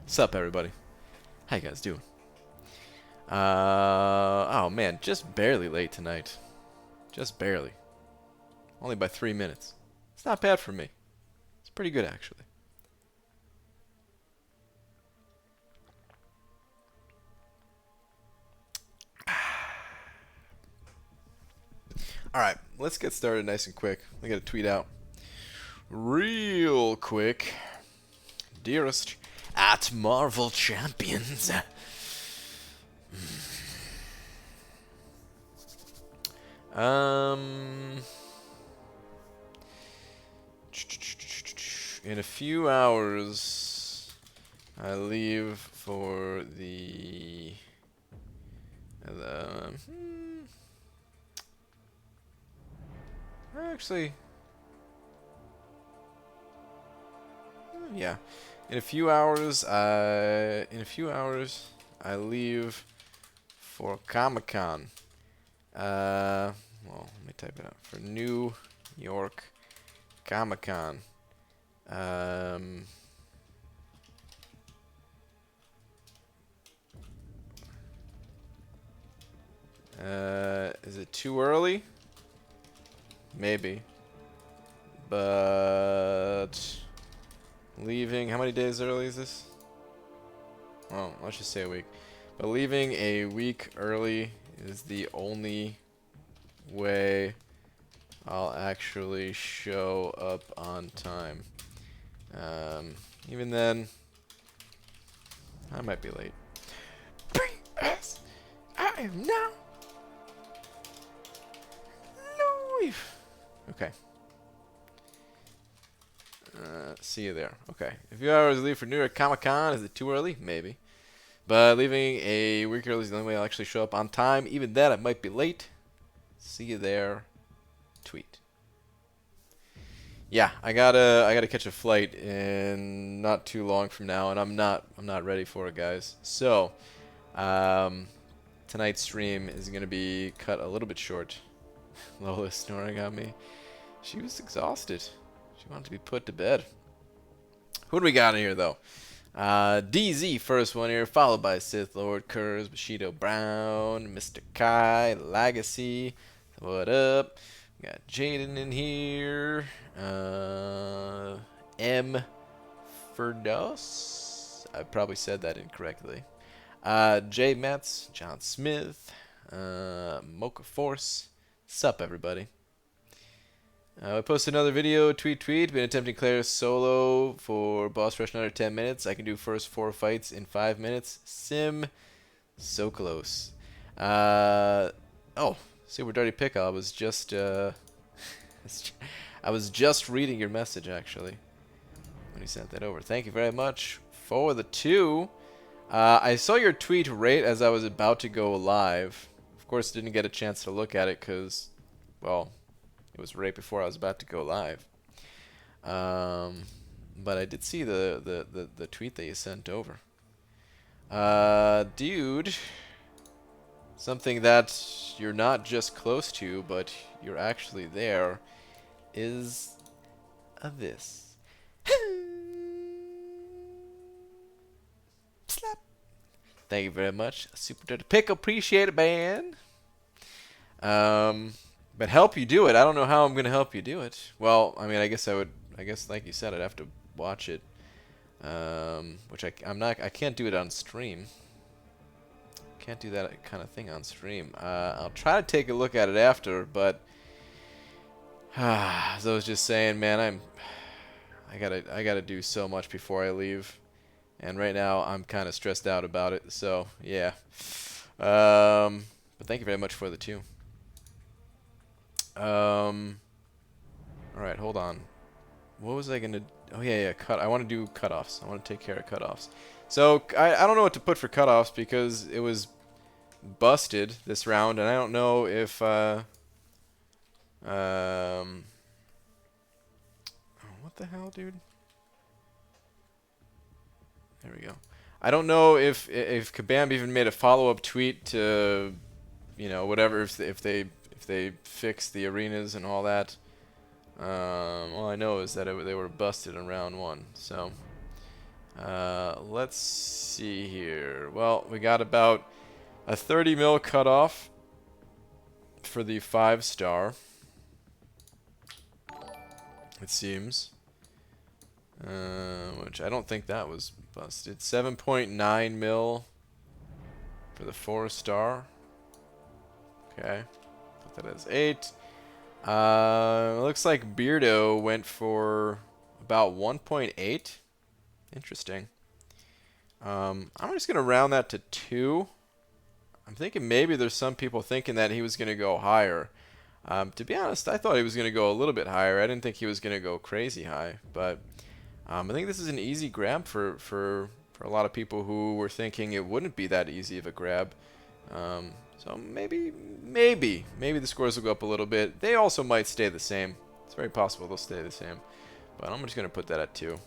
Sup, everybody? How you guys doing? Oh man, just barely late tonight. Just barely. Only by 3 minutes. It's not bad for me. It's pretty good, actually. Alright, let's get started nice and quick. I gotta tweet out real quick. Dearest at Marvel Champions. Um, in a few hours, I leave for the. Actually, yeah. In a few hours, I leave for Comic-Con. Well, let me type it out. For New York Comic-Con. Is it too early? Maybe. But leaving, how many days early is this? Well, let's just say a week. But leaving a week early is the only way I'll actually show up on time. Even then, I might be late. P.S. I am now live. Okay. See you there. Okay. A few hours leave for New York Comic-Con. Is it too early? Maybe. But leaving a week early is the only way I'll actually show up on time. Even that, I might be late. See you there. Tweet. Yeah, I gotta catch a flight in not too long from now, and I'm not ready for it, guys. So, tonight's stream is gonna be cut a little bit short. Lola snoring on me. She was exhausted. She wanted to be put to bed. Who do we got in here, though? DZ, first one here, followed by Sith Lord, Kurz, Bushido Brown, Mr. Kai, Legacy. What up? We got Jaden in here. M. Ferdos. I probably said that incorrectly. Jay Metz, John Smith, Mocha Force. Sup, everybody? I posted another video, tweet. Been attempting Claire's solo for boss rush in under 10 minutes. I can do first 4 fights in 5 minutes. Sim, so close. Oh, super dirty pickle. I was just reading your message actually when you sent that over. Thank you very much for the 2. I saw your tweet right as I was about to go live. Of course, didn't get a chance to look at it because, well, it was right before I was about to go live. But I did see the tweet that you sent over. Dude, something that you're not just close to, but you're actually there, is this. Slap. Thank you very much. Super dirty pick. Appreciate it, man. But help you do it. I don't know how I'm gonna help you do it. Well, I mean, I guess like you said, I'd have to watch it. Which I can't do it on stream. Can't do that kind of thing on stream. I'll try to take a look at it after, but as I was just saying, man, I gotta do so much before I leave, and right now I'm kind of stressed out about it. So yeah. But thank you very much for the 2. Alright, hold on. What was I gonna... Oh, yeah, I want to do cutoffs. I want to take care of cutoffs. So, I don't know what to put for cutoffs because it was busted this round, and I don't know if, oh, what the hell, dude? There we go. I don't know if Kabam even made a follow-up tweet to, you know, whatever, if they fixed the arenas and all that. All I know is that they were busted in round 1. So Let's see here. Well, we got about a 30 mil cutoff for the 5-star. It seems. Which I don't think that was busted. 7.9 mil for the 4-star. Okay. Put that as 8. Looks like Beardo went for about 1.8. Interesting. I'm just going to round that to 2. I'm thinking maybe there's some people thinking that he was going to go higher. To be honest, I thought he was going to go a little bit higher. I didn't think he was going to go crazy high. But I think this is an easy grab for a lot of people who were thinking it wouldn't be that easy of a grab. So maybe the scores will go up a little bit. They also might stay the same. It's very possible they'll stay the same. But I'm just going to put that at 2.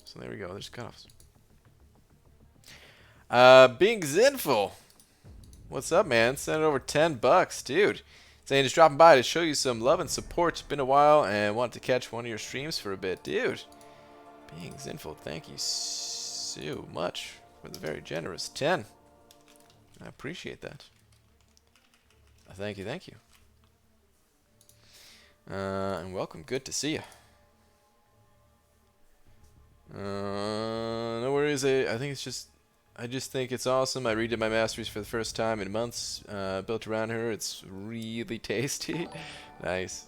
So there we go. There's cutoffs. Being Zinful. What's up, man? Send over $10, dude. Saying just dropping by to show you some love and support. It's been a while and wanted to catch one of your streams for a bit, dude. Being Zinful, thank you so much for the very generous 10. I appreciate that. Thank you, thank you. And welcome. Good to see you. No worries. I think it's just. I just think it's awesome. I redid my masteries for the first time in months. Built around her. It's really tasty. Nice.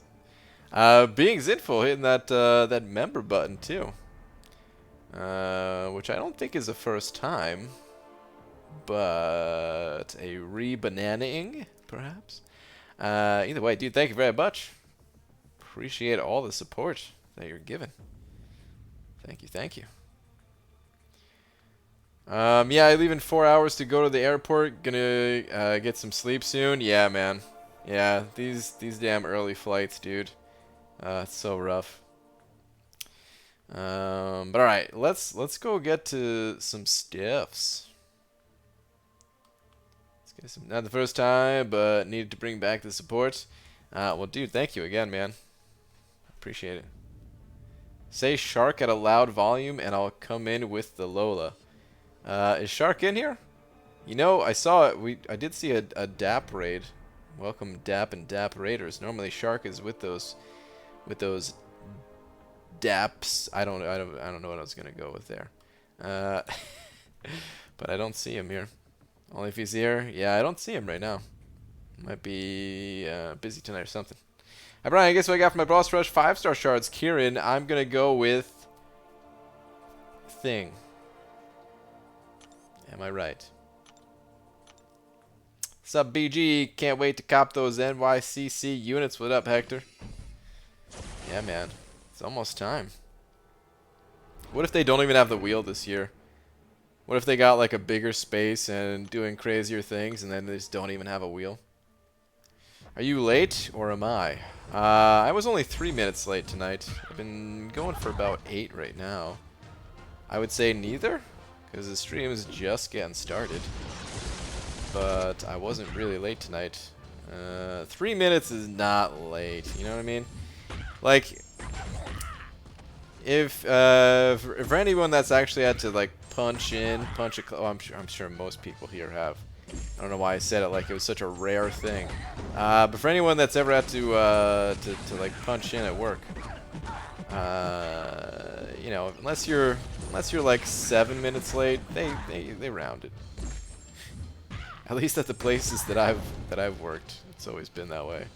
Being Zinful, hitting that member button too. Which I don't think is the first time. But a re-bananaing, perhaps. Either way, dude, thank you very much. Appreciate all the support that you're giving. Thank you, thank you. Yeah, I leave in 4 hours to go to the airport. Gonna get some sleep soon. Yeah, man. Yeah, these damn early flights, dude. It's so rough. But all right, let's go get to some stiffs. Let's get some. Not the first time, but needed to bring back the support. Well, dude, thank you again, man. Appreciate it. Say Shark at a loud volume, and I'll come in with the Lola. Is Shark in here? You know, I saw it. I did see a DAP raid. Welcome DAP and DAP raiders. Normally Shark is with those DAPs. I don't know what I was gonna go with there. But I don't see him here. Only if he's here. Yeah, I don't see him right now. Might be busy tonight or something. Hi Brian, guess what I got for my boss rush? 5-star shards. Kieran, I'm gonna go with Thing. Am I right? What's up, BG? Can't wait to cop those NYCC units. What up, Hector? Yeah, man. It's almost time. What if they don't even have the wheel this year? What if they got like a bigger space and doing crazier things and then they just don't even have a wheel? Are you late or am I? I was only 3 minutes late tonight. I've been going for about 8 right now. I would say neither, because the stream is just getting started. But I wasn't really late tonight. 3 minutes is not late, you know what I mean? Like, if for anyone that's actually had to like punch a oh, I'm sure most people here have. I don't know why I said it like it was such a rare thing. But for anyone that's ever had to like punch in at work, you know, unless you're like 7 minutes late, they round it. At least at the places that I've worked, it's always been that way.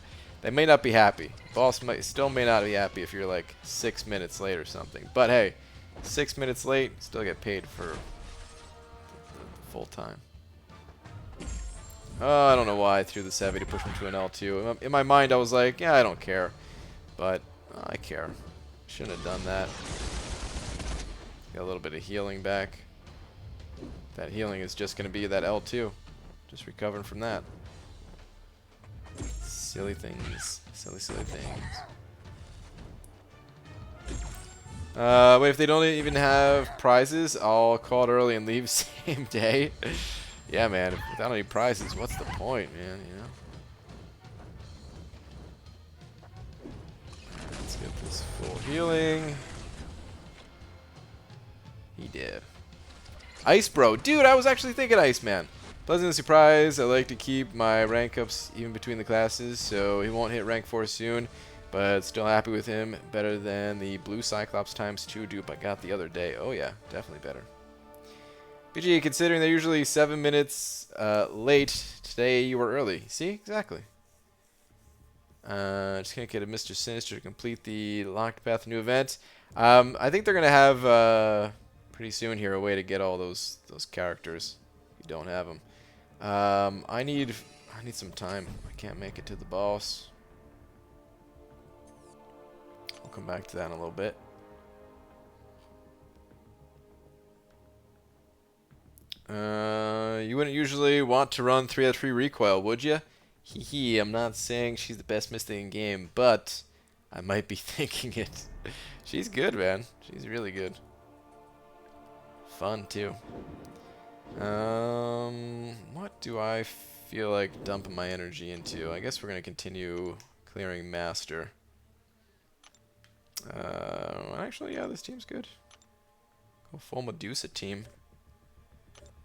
They may not be happy. Boss still may not be happy if you're like 6 minutes late or something. But hey, 6 minutes late, still get paid for the full time. Oh, I don't know why I threw this heavy to push him to an L2. In my mind, I was like, yeah, I don't care. But I care. Shouldn't have done that. Got a little bit of healing back. That healing is just going to be that L2. Just recovering from that. Silly things. Silly things. Wait, if they don't even have prizes, I'll call it early and leave same day. Yeah, man. Without any prizes, what's the point, man? You know. Let's get this full healing. did. Ice Bro. Dude, I was actually thinking Iceman. Pleasantly surprised. I like to keep my rank ups even between the classes, so he won't hit rank 4 soon. But still happy with him. Better than the Blue Cyclops ×2 dupe I got the other day. Oh yeah, definitely better. BG, considering they're usually 7 minutes late, today you were early. See? Exactly. Just gonna get a Mr. Sinister to complete the Locked Path new event. I think they're gonna have pretty soon here a way to get all those characters. If you don't have them. I need some time. I can't make it to the boss. I'll come back to that in a little bit. You wouldn't usually want to run 3 out of 3 recoil, would you? Hee, I'm not saying she's the best Mystic in game, but I might be thinking it. She's good, man. She's really good. Fun, too. What do I feel like dumping my energy into? I guess we're going to continue clearing Master. Actually, yeah, this team's good. Go full Medusa team.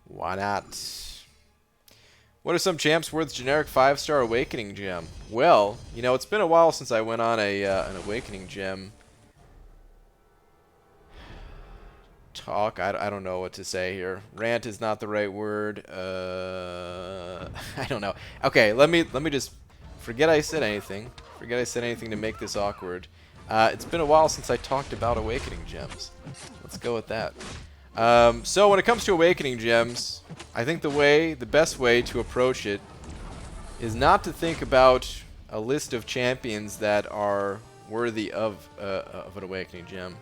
Why not? What are some champs worth generic 5-star Awakening Gem? Well, you know, it's been a while since I went on an Awakening Gem talk. I don't know what to say here. Rant is not the right word. I don't know. Okay, let me just forget I said anything. Forget I said anything to make this awkward. It's been a while since I talked about Awakening Gems. Let's go with that. So when it comes to Awakening Gems, I think the best way to approach it is not to think about a list of champions that are worthy of an Awakening Gem.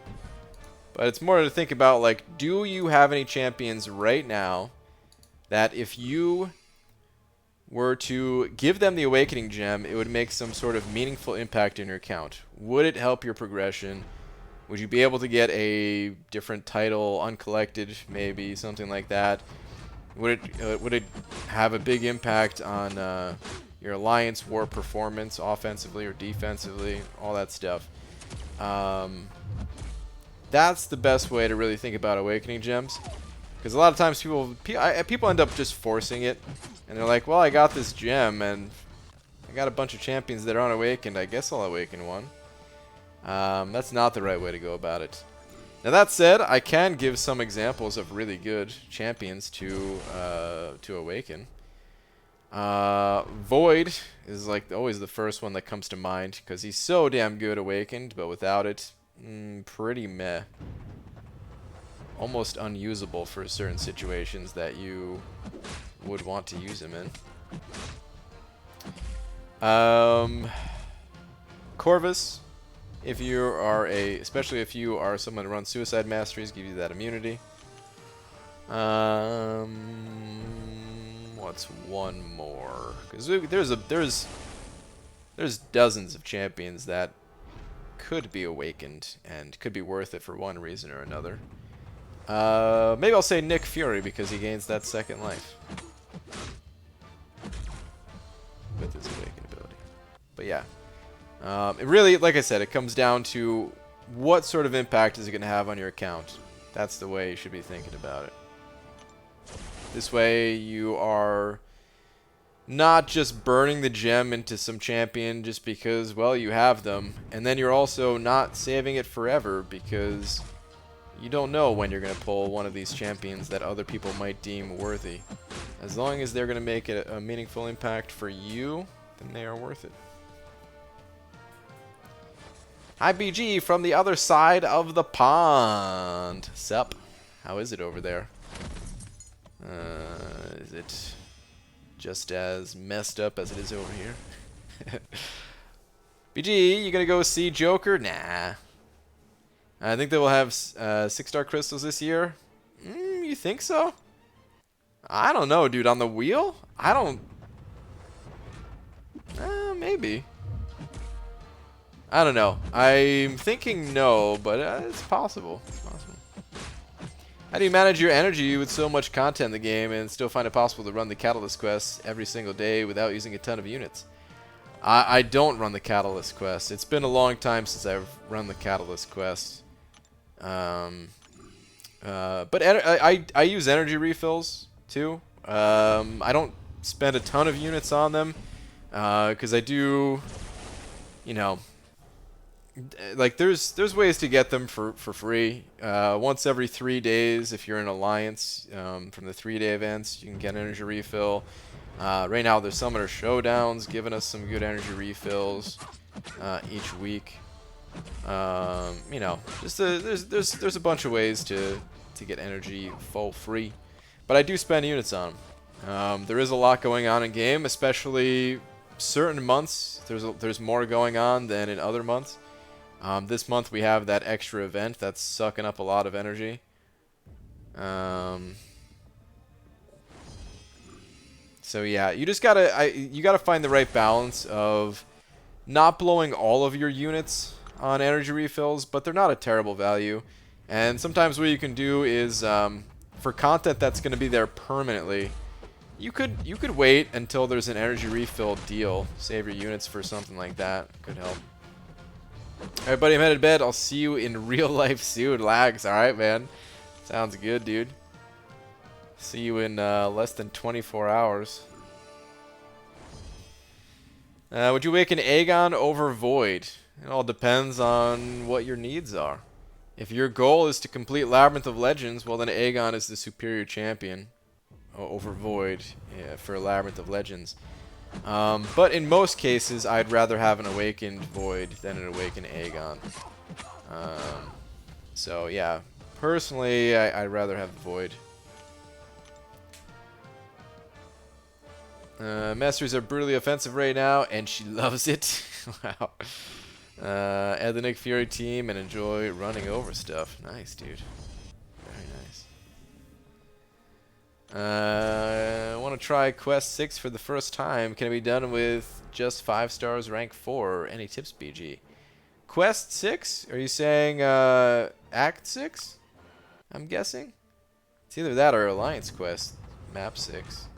But it's more to think about, like, do you have any champions right now that if you were to give them the Awakening Gem, it would make some sort of meaningful impact in your account? Would it help your progression? Would you be able to get a different title, uncollected, maybe, something like that? Would it have a big impact on your Alliance War performance, offensively or defensively, all that stuff? That's the best way to really think about Awakening Gems, because a lot of times people end up just forcing it, and they're like, well, I got this gem, and I got a bunch of champions that aren't awakened. I guess I'll awaken one. That's not the right way to go about it. Now that said, I can give some examples of really good champions to awaken. Void is like always the first one that comes to mind because he's so damn good awakened, but without it, pretty meh. Almost unusable for certain situations that you would want to use him in. Corvus. If you are especially if you are someone who runs Suicide Masteries, give you that immunity. What's one more? Because there's dozens of champions that could be awakened and could be worth it for one reason or another. Maybe I'll say Nick Fury because he gains that second life with his awakened ability. But yeah. It really, like I said, it comes down to what sort of impact is it going to have on your account. That's the way you should be thinking about it. This way you are not just burning the gem into some champion just because, well, you have them. And then you're also not saving it forever because you don't know when you're going to pull one of these champions that other people might deem worthy. As long as they're going to make it a meaningful impact for you, then they are worth it. Hi, BG, from the other side of the pond. Sup? How is it over there? Is it just as messed up as it is over here? BG, you gonna go see Joker? Nah. I think they will have 6-star crystals this year. You think so? I don't know, dude. On the wheel? I don't... maybe. I don't know. I'm thinking no, but it's possible. It's possible. How do you manage your energy with so much content in the game and still find it possible to run the Catalyst quests every single day without using a ton of units? I don't run the Catalyst quests. It's been a long time since I've run the Catalyst quests. But I use energy refills too. I don't spend a ton of units on them because I do, you know, like there's ways to get them for free. Once every 3 days, if you're in Alliance, from the 3-day events, you can get an energy refill. Right now, there's Summoner Showdowns giving us some good energy refills each week. You know, just there's a bunch of ways to get energy full free, but I do spend units on them. There is a lot going on in game, especially certain months. There's more going on than in other months. This month we have that extra event that's sucking up a lot of energy. So yeah, you just gotta find the right balance of not blowing all of your units on energy refills, but they're not a terrible value. And sometimes what you can do is, for content that's going to be there permanently, you could wait until there's an energy refill deal. Save your units for something like that. Could help. Alright, buddy, I'm headed to bed. I'll see you in real life soon. Lags, alright, man. Sounds good, dude. See you in less than 24 hours. Would you awaken Aegon over Void? It all depends on what your needs are. If your goal is to complete Labyrinth of Legends, well then Aegon is the superior champion over Void for Labyrinth of Legends. But in most cases, I'd rather have an Awakened Void than an Awakened Aegon. So yeah, personally, I'd rather have the Void. Masters are brutally offensive right now, and she loves it. Wow. Add the Nick Fury team and enjoy running over stuff. Nice, dude. Very nice. I want to try Quest 6 for the first time. Can it be done with just 5 stars, rank 4? Any tips, BG? Quest 6? Are you saying Act 6? I'm guessing? It's either that or Alliance Quest. Map 6.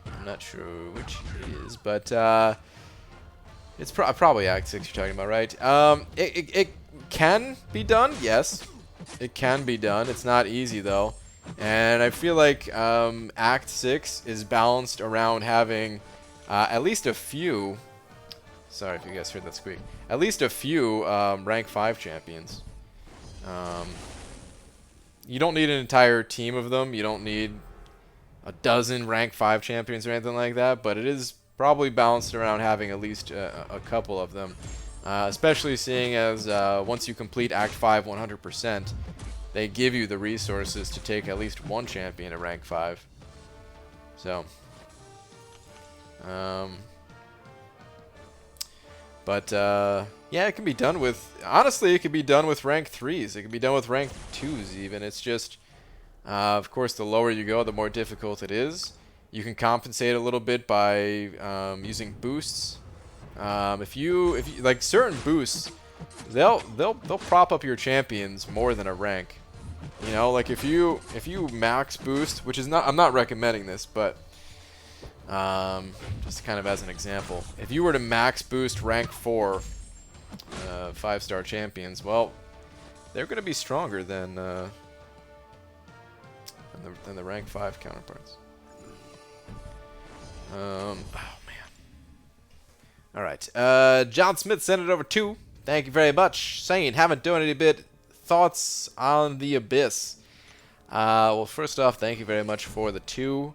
I'm not sure which it is, but it's probably Act 6 you're talking about, right? It can be done, yes. It can be done. It's not easy, though. And I feel like Act 6 is balanced around having at least a few... Sorry if you guys heard that squeak. At least a few rank 5 champions. You don't need an entire team of them. You don't need a dozen rank 5 champions or anything like that, but it is probably balanced around having at least a couple of them, especially seeing as once you complete Act 5 100%, they give you the resources to take at least one champion at rank 5. So, yeah, it can be done with, honestly, it can be done with rank 3s. It can be done with rank 2s even. It's just, of course, the lower you go, the more difficult it is. You can compensate a little bit by using boosts. If you like certain boosts, they'll prop up your champions more than a rank. You know, like if you max boost, which is not, I'm not recommending this, but just kind of as an example, if you were to max boost rank 4 5-star champions, well, they're going to be stronger than the rank 5 counterparts. Oh man. All right. John Smith sent it over 2. Thank you very much. Saying, haven't done any bit. Thoughts on the Abyss? Well, first off, thank you very much for the 2.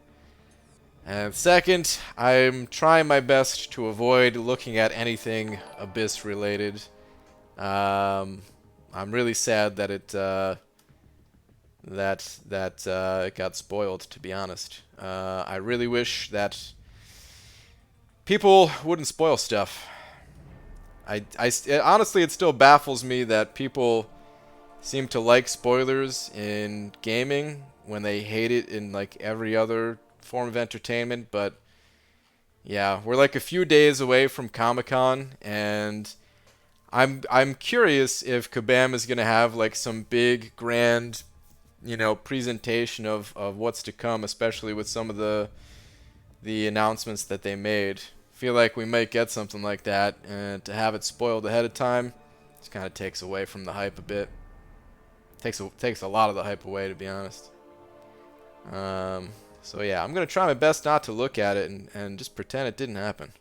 And second, I'm trying my best to avoid looking at anything Abyss related. I'm really sad that it it got spoiled, to be honest. I really wish that people wouldn't spoil stuff. Honestly, it still baffles me that people seem to like spoilers in gaming when they hate it in like every other form of entertainment. But yeah, we're like a few days away from Comic-Con, and I'm curious if Kabam is gonna have like some big grand, you know, presentation of what's to come, especially with some of the announcements that they made. Feel like we might get something like that, and to have it spoiled ahead of time just kind of takes away from the hype a bit. Takes a lot of the hype away, to be honest. So yeah, I'm gonna try my best not to look at it and just pretend it didn't happen.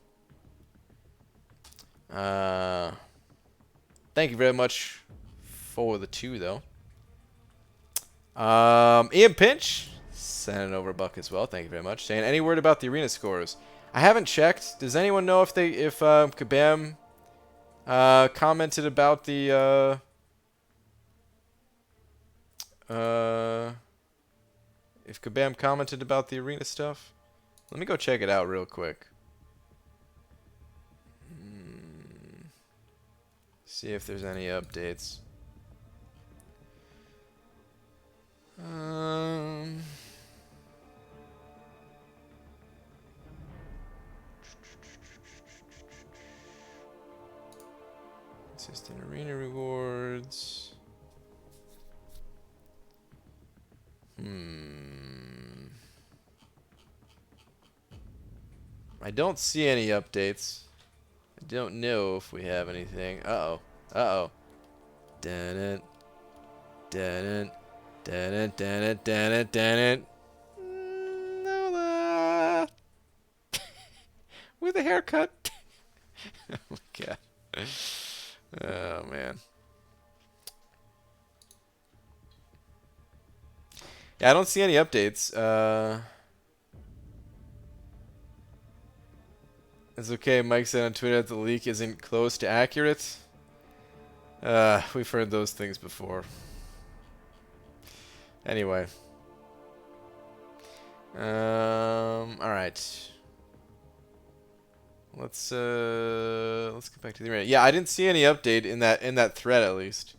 Thank you very much for the 2, though. Ian Pinch sending over a buck as well. Thank you very much. Saying, any word about the arena scores? I haven't checked. Does anyone know if Kabam commented about the if Kabam commented about the arena stuff? Let me go check it out real quick. See if there's any updates. Consistent arena rewards. I don't see any updates. I don't know if we have anything. Uh-oh. Uh-oh. Dun-it. Dun-it. Dun-it. Dun-it. Dun-it. Dun-it. Nola. With a haircut. Oh, my God. Oh, man. Yeah, I don't see any updates. It's okay. Mike said on Twitter that the leak isn't close to accurate. We've heard those things before. Anyway. All right. Let's get back to the arena. Yeah, I didn't see any update in that thread at least.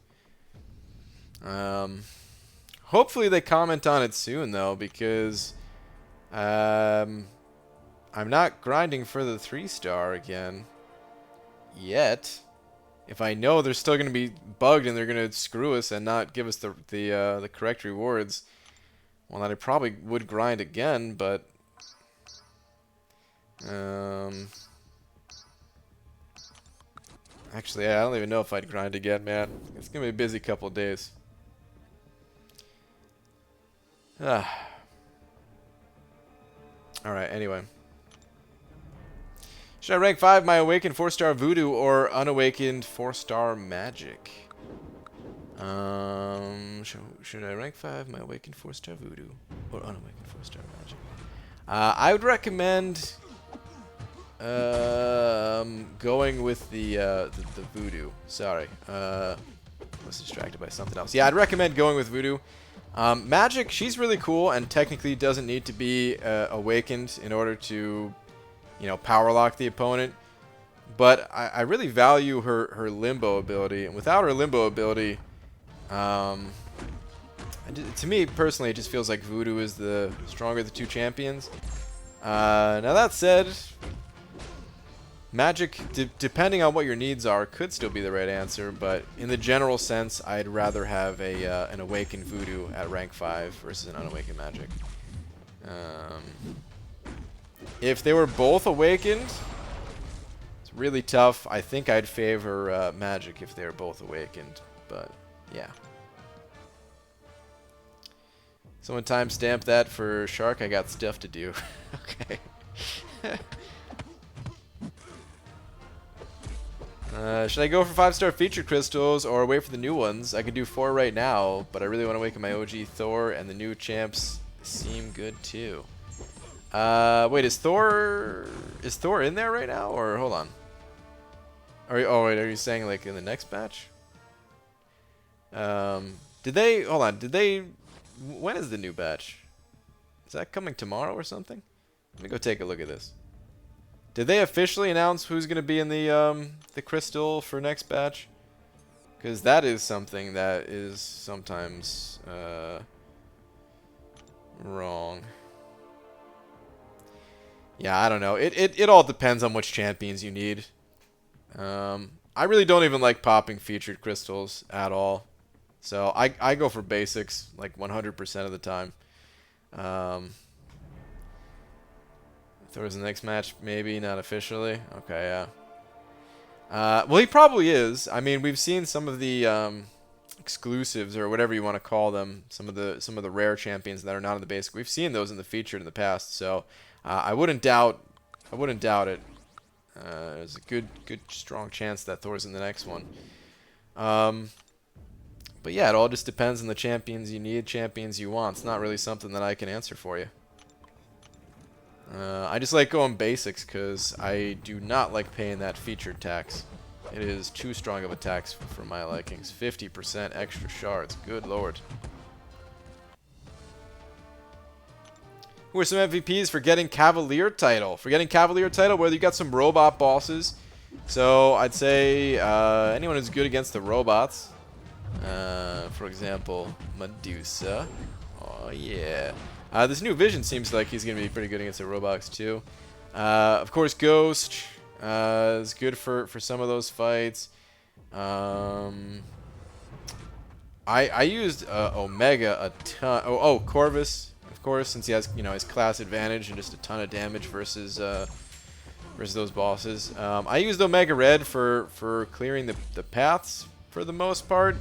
Hopefully they comment on it soon though, because I'm not grinding for the 3-star again yet. If I know they're still going to be bugged and they're going to screw us and not give us the correct rewards, well, then I probably would grind again, but actually, I don't even know if I'd grind again, man. It's going to be a busy couple of days. Alright, anyway. Should I rank 5 my Awakened 4-star Voodoo or Unawakened 4-star Magic? Should I rank 5 my Awakened 4-star Voodoo or Unawakened 4-star Magic? I would recommend going with the Voodoo. Sorry, I was distracted by something else. Yeah, I'd recommend going with Voodoo. Magic, she's really cool and technically doesn't need to be awakened in order to, you know, power lock the opponent. But I really value her limbo ability, and without her limbo ability, to me personally, it just feels like Voodoo is the stronger of the 2 champions. Now that said, Magic, depending on what your needs are, could still be the right answer, but in the general sense, I'd rather have an Awakened Voodoo at rank 5 versus an Unawakened Magic. If they were both Awakened, it's really tough. I think I'd favor Magic if they were both Awakened, but yeah. Someone timestamp that for Shark. I got stuff to do. Okay. Should I go for 5-star featured crystals or wait for the new ones? I could do 4 right now, but I really want to awaken my OG Thor, and the new champs seem good too. Wait, is Thor in there right now, or hold on? Wait, are you saying like in the next batch? Did they? Hold on. Did they? When is the new batch? Is that coming tomorrow or something? Let me go take a look at this. Did they officially announce who's going to be in the crystal for next batch? Because that is something that is sometimes wrong. Yeah, I don't know. It all depends on which champions you need. I really don't even like popping featured crystals at all. So I go for basics like 100% of the time. Thor's the next match, maybe, not officially. Okay, yeah. Well, he probably is. I mean, we've seen some of the exclusives or whatever you want to call them, some of the rare champions that are not in the basic. We've seen those in the featured in the past, so I wouldn't doubt it. There's a good strong chance that Thor's in the next one. But yeah, it all just depends on the champions you need, champions you want. It's not really something that I can answer for you. I just like going basics because I do not like paying that featured tax. It is too strong of a tax for my likings. 50% extra shards. Good lord. Who are some MVPs for getting Cavalier title? For getting Cavalier title, whether you got some robot bosses. So I'd say anyone who's good against the robots. For example, Medusa. Oh yeah. This new Vision seems like he's going to be pretty good against the robots too. Of course, Ghost is good for some of those fights. I used Omega a ton. Oh, Corvus, of course, since he has his class advantage and just a ton of damage versus those bosses. I used Omega Red for clearing the paths for the most part.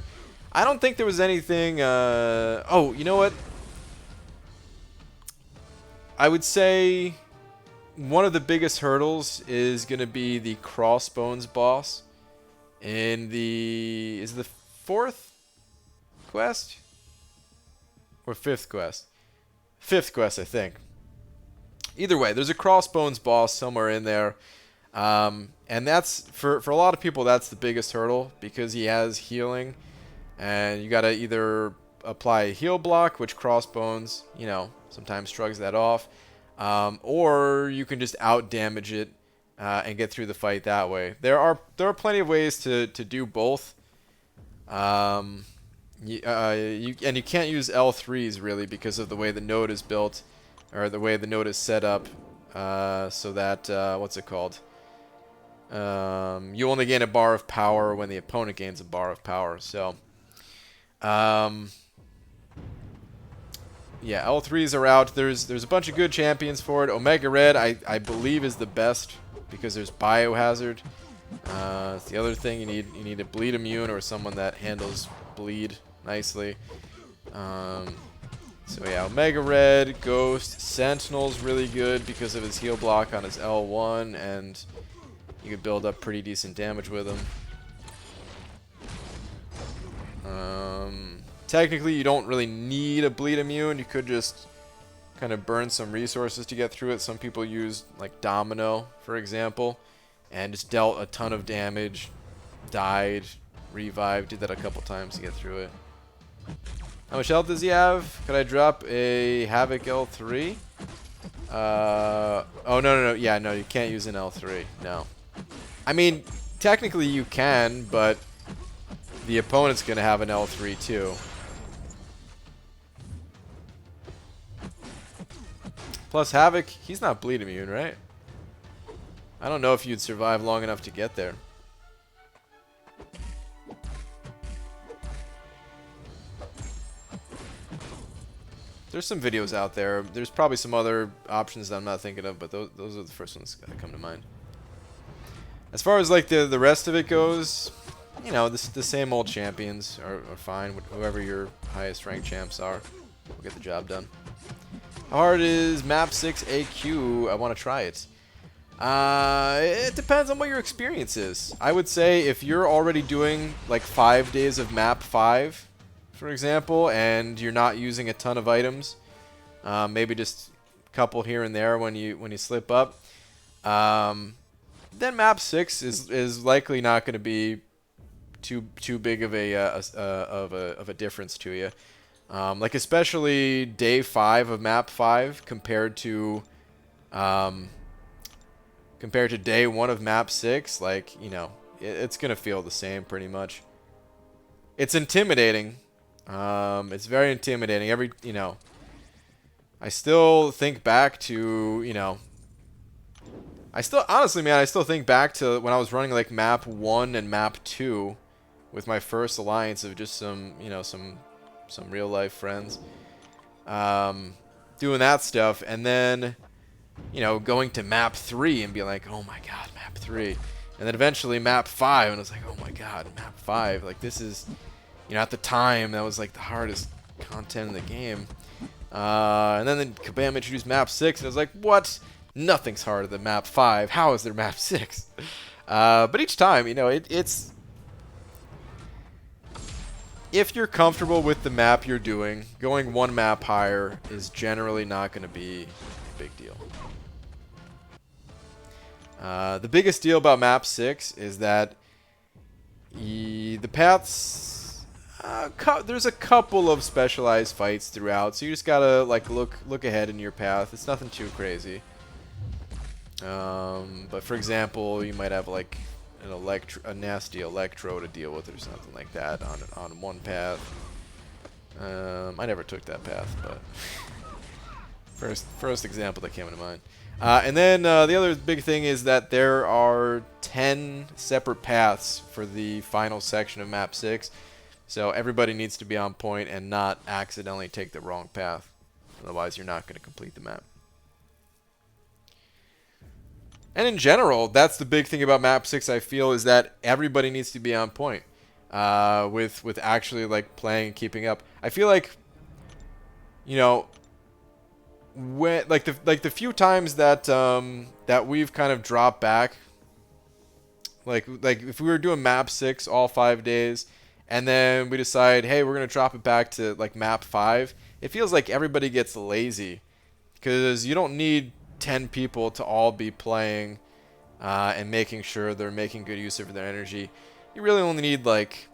I don't think there was anything. Oh, you know what? I would say one of the biggest hurdles is going to be the Crossbones boss in the... Is the 4th quest? Or 5th quest? 5th quest, I think. Either way, there's a Crossbones boss somewhere in there. And that's, for a lot of people, that's the biggest hurdle because he has healing. And you got to either apply a heal block, which Crossbones, sometimes shrugs that off, or you can just out damage it and get through the fight that way. There are plenty of ways to do both. And you can't use L3s really because of the way the node is built, or the way the node is set up, so that what's it called? You only gain a bar of power when the opponent gains a bar of power. So. Yeah, L3s are out. There's a bunch of good champions for it. Omega Red, I believe, is the best because there's Biohazard. It's the other thing. You need a bleed immune or someone that handles bleed nicely. So yeah, Omega Red, Ghost, Sentinel's really good because of his heal block on his L1, and you can build up pretty decent damage with him. Technically, you don't really need a bleed immune. You could just kind of burn some resources to get through it. Some people use like Domino, for example, and just dealt a ton of damage, died, revived, did that a couple times to get through it. How much health does he have? Could I drop a Havoc L3? Oh, no. Yeah, no, you can't use an L3. No. I mean, technically you can, but the opponent's going to have an L3 too. Plus Havoc, he's not bleed immune, right? I don't know if you'd survive long enough to get there. There's some videos out there. There's probably some other options that I'm not thinking of, but those are the first ones that come to mind. As far as like the rest of it goes, the same old champions are fine. Whoever your highest ranked champs are will get the job done. How hard is Map 6 AQ? I want to try it. It depends on what your experience is. I would say if you're already doing like 5 days of Map 5, for example, and you're not using a ton of items, maybe just a couple here and there when you slip up, then Map 6 is likely not going to be too big of a difference to you. Like especially day 5 of Map 5 compared to day 1 of Map 6, like, it's gonna feel the same pretty much. It's intimidating. It's very intimidating. I still think back to, I still think back to when I was running like Map 1 and Map 2 with my first alliance of just some real life friends, doing that stuff, and then going to Map 3 and being like, oh my god, Map 3, and then eventually Map 5, and I was like, oh my god, Map 5, like this is You know, at the time, that was like the hardest content in the game. And then Kabam introduced map 6, and I was like, what? Nothing's harder than map 5. How is there map 6? But each time, you know, it's... If you're comfortable with the map you're doing, going one map higher is generally not going to be a big deal. The biggest deal about map 6 is that the paths... there's a couple of specialized fights throughout, so you just gotta like look ahead in your path. It's nothing too crazy. But for example, you might have like a nasty electro to deal with or something like that on one path. I never took that path, but first example that came into mind. And then the other big thing is that there are 10 separate paths for the final section of map 6. So everybody needs to be on point and not accidentally take the wrong path. Otherwise, you're not going to complete the map. And in general, that's the big thing about map 6, I feel, is that everybody needs to be on point with actually like playing and keeping up. I feel like, you know, when like the few times that that we've kind of dropped back, like if we were doing map 6 all 5 days, and then we decide, hey, we're gonna drop it back to like map 5, it feels like everybody gets lazy because you don't need 10 people to all be playing and making sure they're making good use of their energy. You really only need like,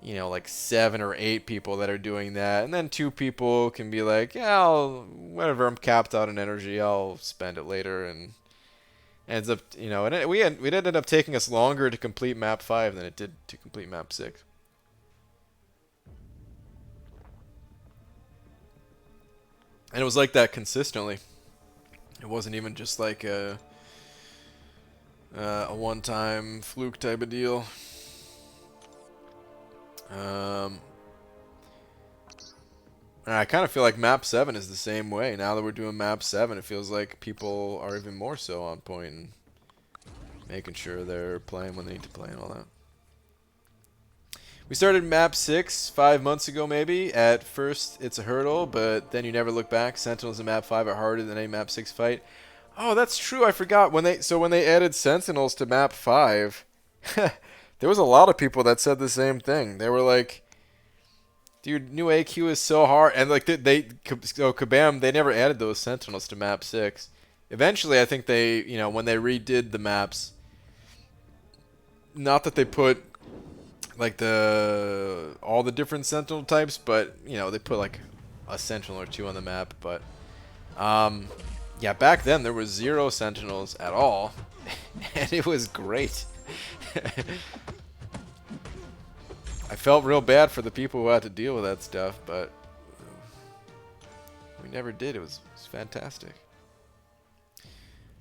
you know, like 7 or 8 people that are doing that, and then 2 people can be like, yeah, whatever, I'm capped out in energy, I'll spend it later, and ends up, you know, and it ended up taking us longer to complete map 5 than it did to complete map 6. And it was like that consistently. It wasn't even just like a one-time fluke type of deal. And I kind of feel like map 7 is the same way. Now that we're doing map 7, it feels like people are even more so on point and making sure they're playing when they need to play and all that. We started map 6 5 months ago, maybe. At first, it's a hurdle, but then you never look back. Sentinels in map 5 are harder than any map 6 fight. Oh, that's true. I forgot when they added Sentinels to map 5. There was a lot of people that said the same thing. They were like, "Dude, new AQ is so hard," and like so Kabam, they never added those Sentinels to map 6. Eventually, I think they, you know, when they redid the maps, not that they put like all the different Sentinel types, but you know, they put like a Sentinel or 2 on the map. But yeah, back then there was 0 Sentinels at all, and it was great. I felt real bad for the people who had to deal with that stuff, but we never did. It was fantastic.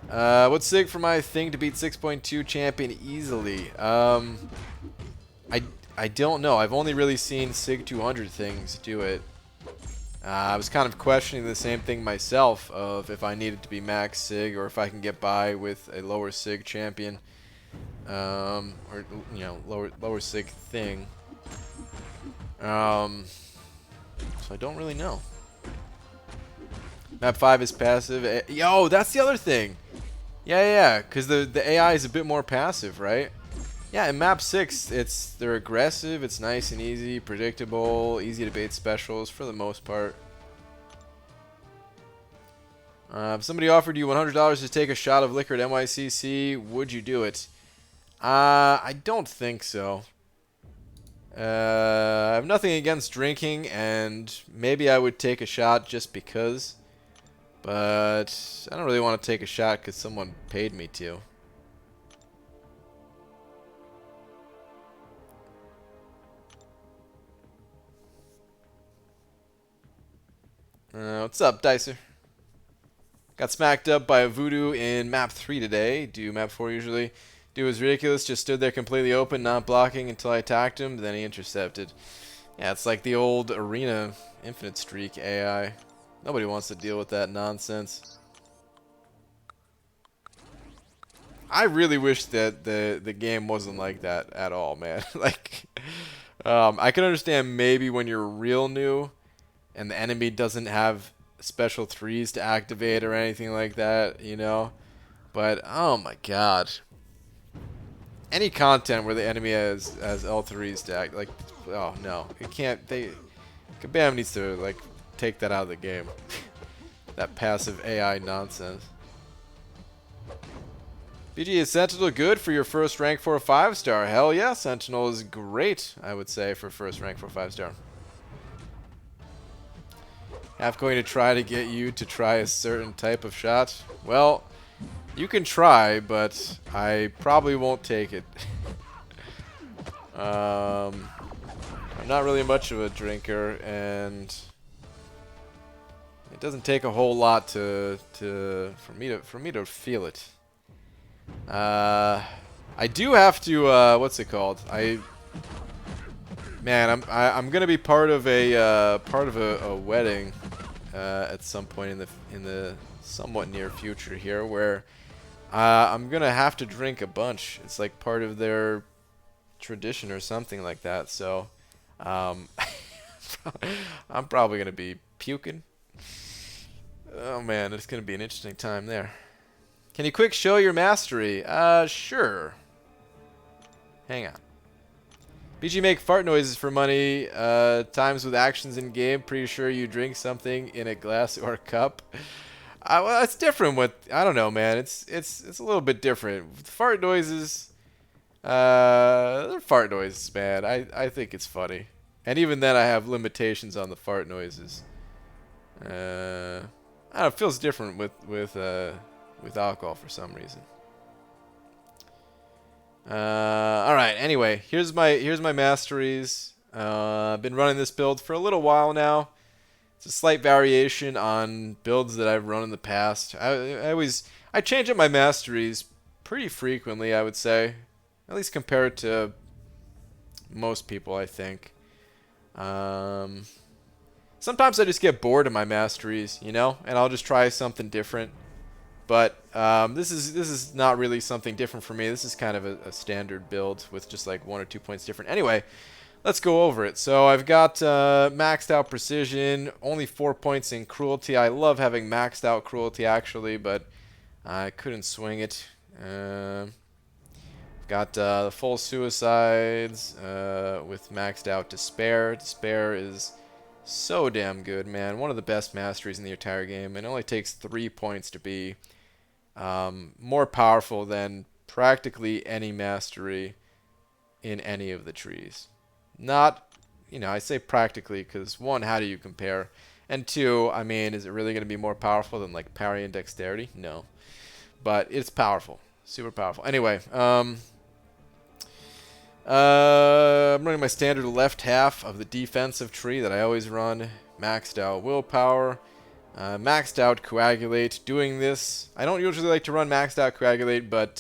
What's SIG for my thing to beat 6.2 champion easily? I don't know. I've only really seen SIG 200 things do it. I was kind of questioning the same thing myself of if I needed to be max SIG or if I can get by with a lower SIG champion, or you know, lower SIG thing. So I don't really know. Map 5 is passive. Yo, that's the other thing. Yeah, because the AI is a bit more passive, right? Yeah, in map 6, they're aggressive, it's nice and easy, predictable, easy to bait specials for the most part. If somebody offered you $100 to take a shot of liquor at NYCC, would you do it? I don't think so. I have nothing against drinking, and maybe I would take a shot just because. But I don't really want to take a shot because someone paid me to. What's up, Dicer? Got smacked up by a voodoo in map 3 today. Do map 4 usually. Dude was ridiculous. Just stood there completely open, not blocking until I attacked him. Then he intercepted. Yeah, it's like the old arena infinite streak AI. Nobody wants to deal with that nonsense. I really wish that the game wasn't like that at all, man. Like, I can understand maybe when you're real new and the enemy doesn't have special threes to activate or anything like that, you know. But oh my god, any content where the enemy has L3s to act like, oh no, it can't. Kabam needs to like take that out of the game. That passive AI nonsense. BG, is Sentinel good for your first rank 4 5-star? Hell yeah, Sentinel is great, I would say, for first rank 4 5-star. Half going to try to get you to try a certain type of shot. Well, you can try, but I probably won't take it. I'm not really much of a drinker, and it doesn't take a whole lot for me to feel it. I do have to what's it called? I'm gonna be part of a wedding at some point in the somewhat near future here, where I'm gonna have to drink a bunch. It's like part of their tradition or something like that. So I'm probably gonna be puking. Oh man, it's gonna be an interesting time there. Can you quick show your mastery? Sure. Hang on. BG make fart noises for money. Times with actions in game. Pretty sure you drink something in a glass or a cup. Well, it's different. I don't know, man. It's a little bit different. Fart noises. They're fart noises, man. I think it's funny, and even then, I have limitations on the fart noises. I don't know. It feels different with alcohol for some reason. All right. Anyway, here's my masteries. I've been running this build for a little while now. It's a slight variation on builds that I've run in the past. I change up my masteries pretty frequently, I would say, at least compared to most people, I think. Sometimes I just get bored of my masteries, you know, and I'll just try something different. But this is not really something different for me. This is kind of a standard build with just like 1 or 2 points different. Anyway, let's go over it. So I've got maxed out precision, only 4 points in cruelty. I love having maxed out cruelty actually, but I couldn't swing it. Got the full suicides with maxed out despair. Despair is so damn good, man. One of the best masteries in the entire game. It only takes 3 points to be more powerful than practically any mastery in any of the trees. Not, you know, I say practically because, one, how do you compare? And two, I mean, is it really going to be more powerful than like parry and dexterity? No. But it's powerful. Super powerful. Anyway, I'm running my standard left half of the defensive tree that I always run. Maxed out willpower. Maxed out coagulate. Doing this, I don't usually like to run maxed out coagulate, but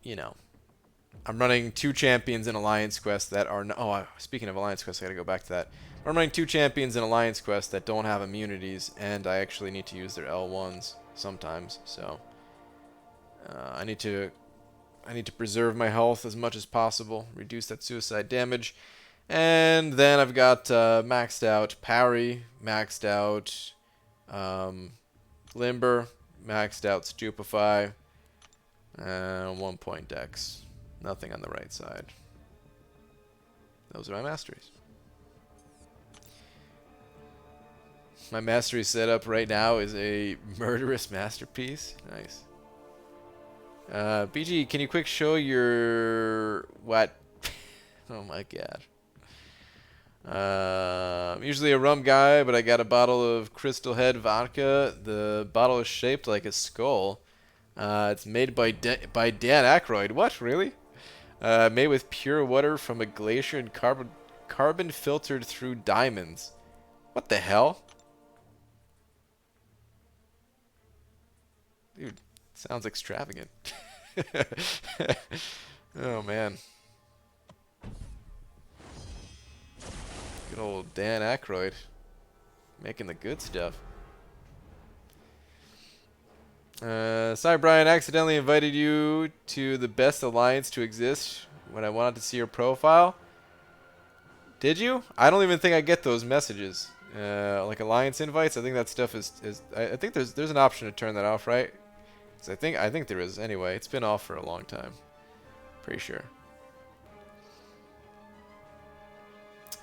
you know, I'm running 2 champions in Alliance Quest that are speaking of Alliance Quest, I gotta go back to that. I'm running 2 champions in Alliance Quest that don't have immunities, and I actually need to use their L1s sometimes. So I need to preserve my health as much as possible, reduce that suicide damage. And then I've got maxed out parry, maxed out limber, maxed out stupefy, 1 point dex. Nothing on the right side. Those are my masteries. My mastery setup right now is a murderous masterpiece. Nice. BG, can you quick show your what? Oh my god. I'm usually a rum guy, but I got a bottle of Crystal Head vodka. The bottle is shaped like a skull. It's made by Dan Aykroyd. What, really? Made with pure water from a glacier and carbon filtered through diamonds. What the hell? Dude, sounds extravagant. Oh man. Good old Dan Aykroyd. Making the good stuff. Sorry, Brian. Accidentally invited you to the best alliance to exist when I wanted to see your profile. Did you? I don't even think I get those messages. Like alliance invites. I think that stuff is I think there's an option to turn that off, right? 'Cause I think there is. Anyway, it's been off for a long time. Pretty sure.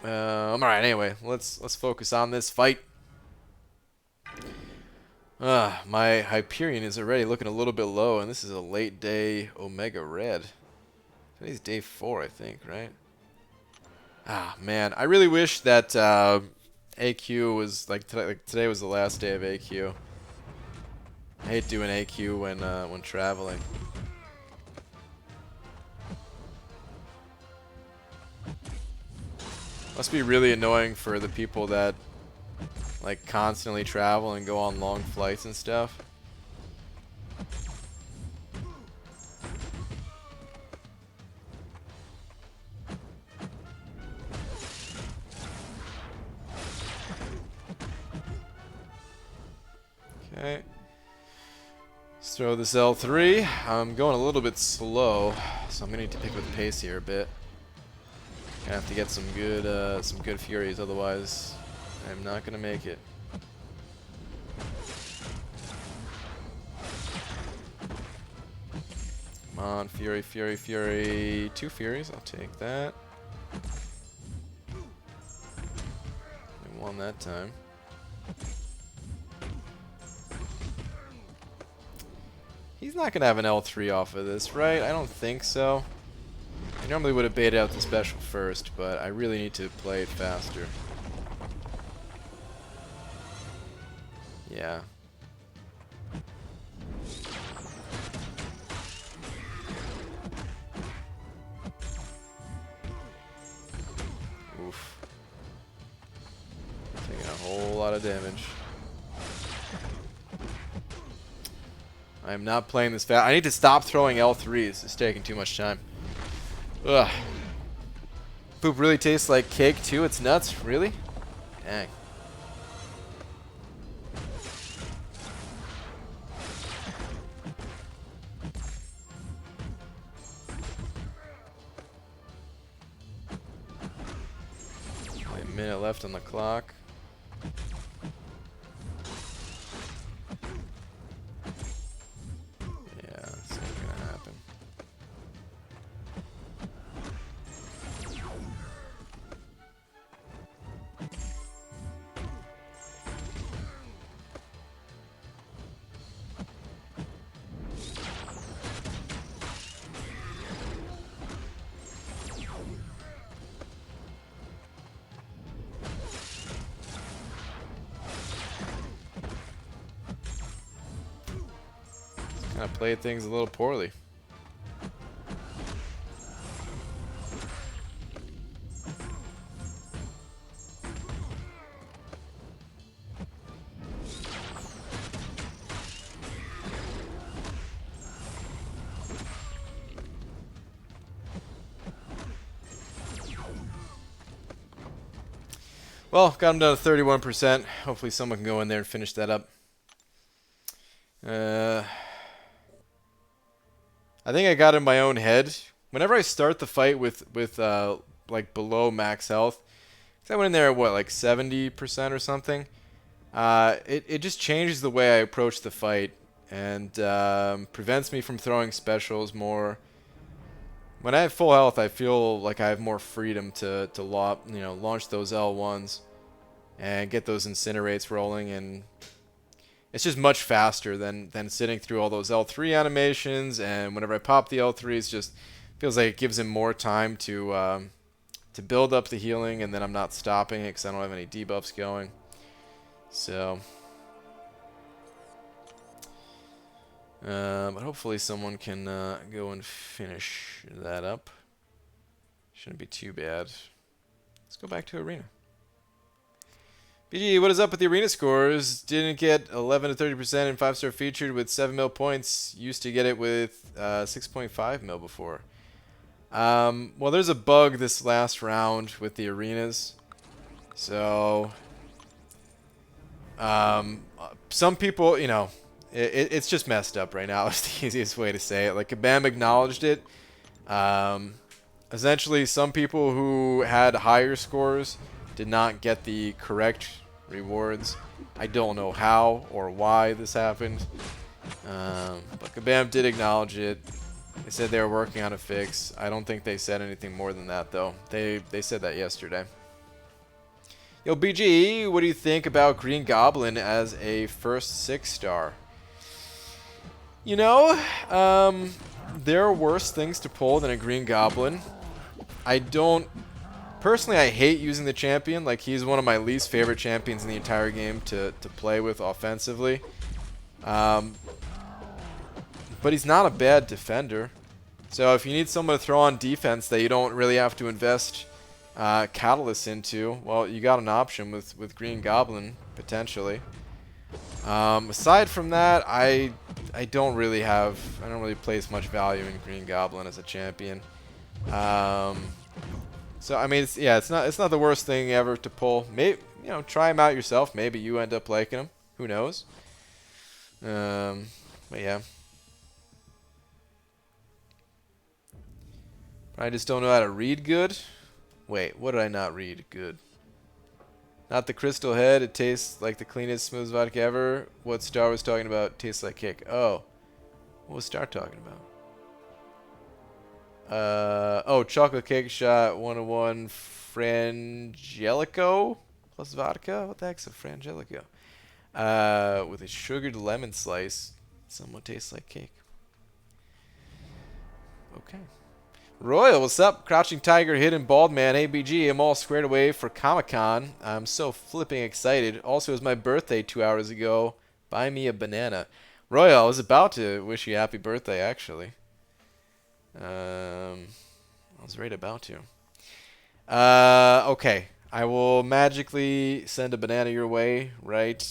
All right. Anyway, let's focus on this fight. My Hyperion is already looking a little bit low, and this is a late day Omega Red. Today's day 4, I think, right? Ah, man, I really wish that AQ was like today was the last day of AQ. I hate doing AQ when traveling. Must be really annoying for the people that like constantly travel and go on long flights and stuff. Okay. Let's throw this L3. I'm going a little bit slow, so I'm gonna need to pick up the pace here a bit. Gonna have to get some good furies, otherwise I'm not gonna make it. Come on, fury, fury, fury. 2 furies, I'll take that. I won that time. He's not gonna have an L3 off of this, right? I don't think so. I normally would have baited out the special first, but I really need to play it faster. Yeah. Oof. Taking a whole lot of damage. I am not playing this fast. I need to stop throwing L3s. It's taking too much time. Ugh. Poop really tastes like cake too. It's nuts. Really? Dang. Only a minute left on the clock. I played things a little poorly. Well, got him down to 31%. Hopefully someone can go in there and finish that up. I think I got in my own head. Whenever I start the fight with like below max health, 'cause I went in there at what, like 70% or something. It just changes the way I approach the fight and prevents me from throwing specials more. When I have full health, I feel like I have more freedom to launch those L1s and get those incinerates rolling, and it's just much faster than sitting through all those L3 animations. And whenever I pop the L3s, just feels like it gives him more time to build up the healing, and then I'm not stopping it because I don't have any debuffs going. So, but hopefully someone can go and finish that up. Shouldn't be too bad. Let's go back to Arena. BG, what is up with the Arena scores? Didn't get 11 to 30% in 5-star featured with 7 mil points. Used to get it with 6.5 mil before. Well, there's a bug this last round with the arenas. So, some people, it's just messed up right now. It's the easiest way to say it. Like, Kabam acknowledged it. essentially, some people who had higher scores did not get the correct rewards. I don't know how or why this happened, but Kabam did acknowledge it. They said they were working on a fix. I don't think they said anything more than that, though. They said that yesterday. Yo, BG, what do you think about Green Goblin as a first 6-star? You know, there are worse things to pull than a Green Goblin. Personally, I hate using the champion. Like, he's one of my least favorite champions in the entire game to play with offensively. But he's not a bad defender. So if you need someone to throw on defense that you don't really have to invest Catalyst into, well, you got an option with Green Goblin, potentially. Aside from that, I don't really place much value in Green Goblin as a champion. So I mean, it's not the worst thing ever to pull. Maybe, you know, try him out yourself. Maybe you end up liking him. Who knows? But yeah. I just don't know how to read good. Wait, what did I not read good? Not the Crystal Head. It tastes like the cleanest, smoothest vodka ever. What Star was talking about tastes like cake. Oh. What was Star talking about? Oh, chocolate cake shot 101 Frangelico plus vodka? What the heck's a Frangelico? With a sugared lemon slice. Somewhat tastes like cake. Okay. Royal, what's up? Crouching Tiger, Hidden Bald Man. Hey, BG, I'm all squared away for Comic-Con. I'm so flipping excited. Also, it was my birthday 2 hours ago. Buy me a banana. Royal, I was about to wish you a happy birthday, actually. I was right about to. Okay. I will magically send a banana your way right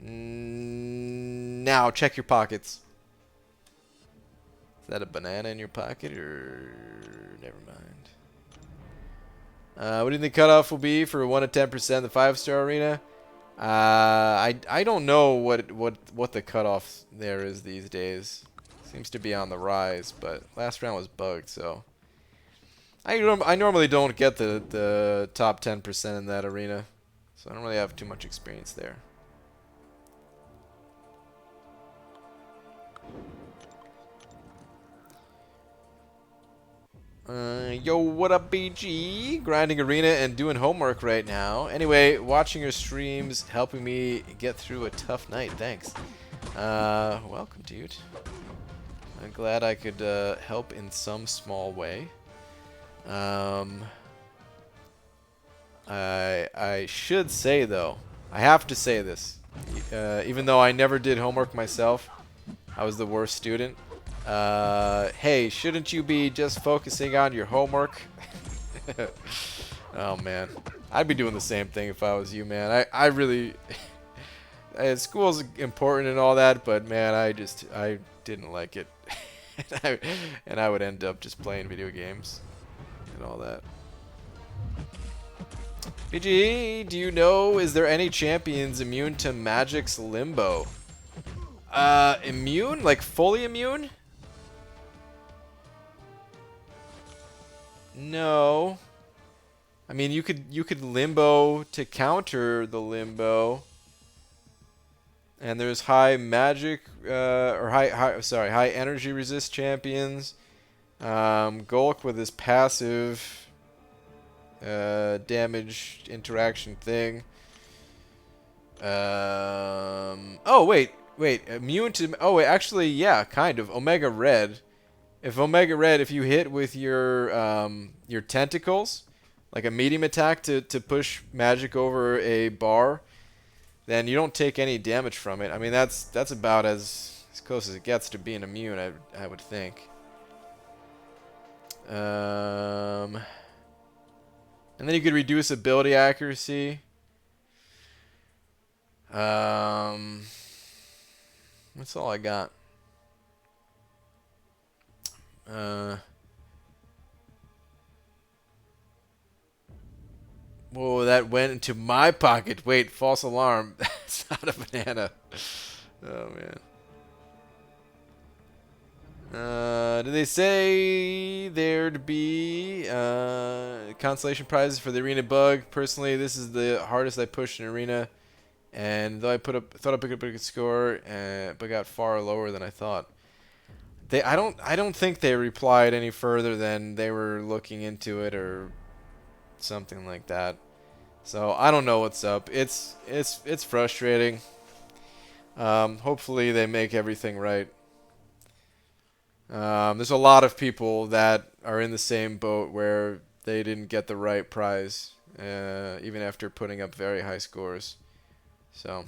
now. Check your pockets. Is that a banana in your pocket, or never mind? What do you think the cutoff will be for 1 to 10% in the 5-star arena? I don't know what the cutoff there is these days. Seems to be on the rise, but last round was bugged, so I normally don't get the top 10% in that arena, so I don't really have too much experience there. Yo, what up, BG? Grinding arena and doing homework right now. Anyway, watching your streams helping me get through a tough night. Thanks. Welcome, dude. I'm glad I could help in some small way. I should say, though, I have to say this. Even though I never did homework myself, I was the worst student. Hey, shouldn't you be just focusing on your homework? Oh, man. I'd be doing the same thing if I was you, man. I really... school's important and all that, but, man, I didn't like it. and I would end up just playing video games and all that. BG, do you know, is there any champions immune to Magic's Limbo? Immune? Like, fully immune? No. I mean, you could limbo to counter the limbo. And there's high magic high energy resist champions. Golk with his passive damage interaction thing. Oh wait, immune to, oh wait, actually yeah, kind of. Omega Red. If Omega Red, if you hit with your tentacles, like a medium attack to push magic over a bar, then you don't take any damage from it. I mean, that's about as close as it gets to being immune, I would think. And then you could reduce ability accuracy. That's all I got. Whoa, that went into my pocket. Wait, false alarm. That's not a banana. Oh, man. Did they say there'd be consolation prizes for the arena bug? Personally, this is the hardest I pushed in arena, and though I thought I picked up a good score, but got far lower than I thought. I don't think they replied any further than they were looking into it or something like that. So I don't know what's up. It's frustrating. Hopefully they make everything right. There's a lot of people that are in the same boat where they didn't get the right prize, even after putting up very high scores. So,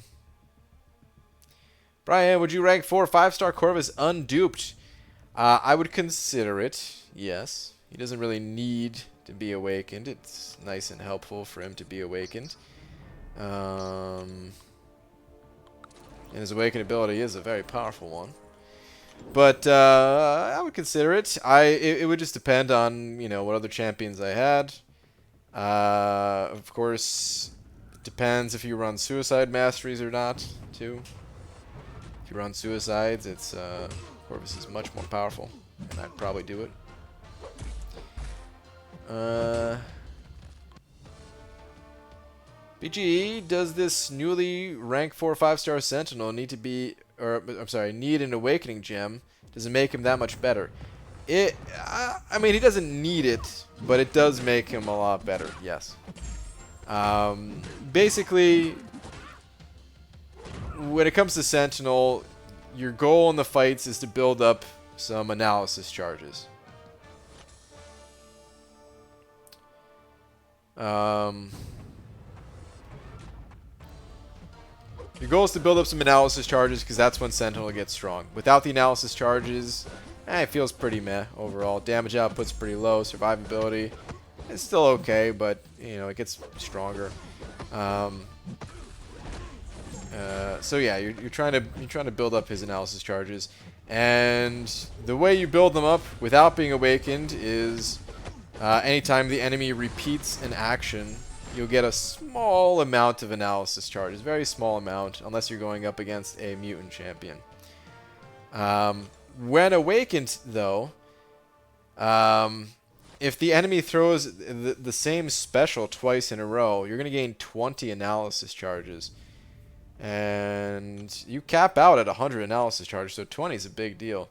Brian, would you rank 4 5-star Corvus unduped? I would consider it, yes. He doesn't really need to be awakened. It's nice and helpful for him to be awakened. And his awakened ability is a very powerful one. But I would consider it. It would just depend on, you know, what other champions I had. Of course, it depends if you run suicide masteries or not, too. If you run suicides, it's Corvus is much more powerful, and I'd probably do it. BG, does this newly ranked 4 5-star Sentinel need to be, or I'm sorry, need an awakening gem? Does it make him that much better? I mean, he doesn't need it, but it does make him a lot better. Yes. Basically, when it comes to Sentinel, your goal in the fights is to build up some analysis charges. Your goal is to build up some analysis charges because that's when Sentinel gets strong. Without the analysis charges, it feels pretty meh overall. Damage output's pretty low. Survivability is still okay, but you know it gets stronger. So yeah, you're trying to build up his analysis charges, and the way you build them up without being awakened is anytime the enemy repeats an action, you'll get a small amount of analysis charges, very small amount, unless you're going up against a mutant champion. When awakened, though, if the enemy throws the same special twice in a row, you're going to gain 20 analysis charges. And you cap out at 100 analysis charges, so 20 is a big deal.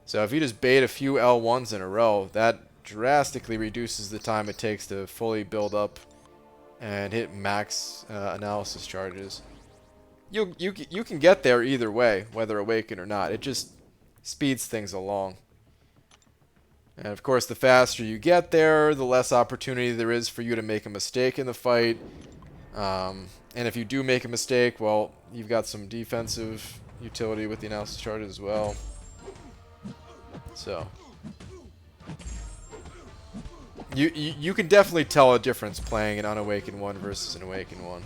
So if you just bait a few L1s in a row, that drastically reduces the time it takes to fully build up and hit max analysis charges. You can get there either way, whether awakened or not. It just speeds things along. And of course, the faster you get there, the less opportunity there is for you to make a mistake in the fight. And if you do make a mistake, well, you've got some defensive utility with the analysis charges as well. So you can definitely tell a difference playing an unawakened one versus an awakened one.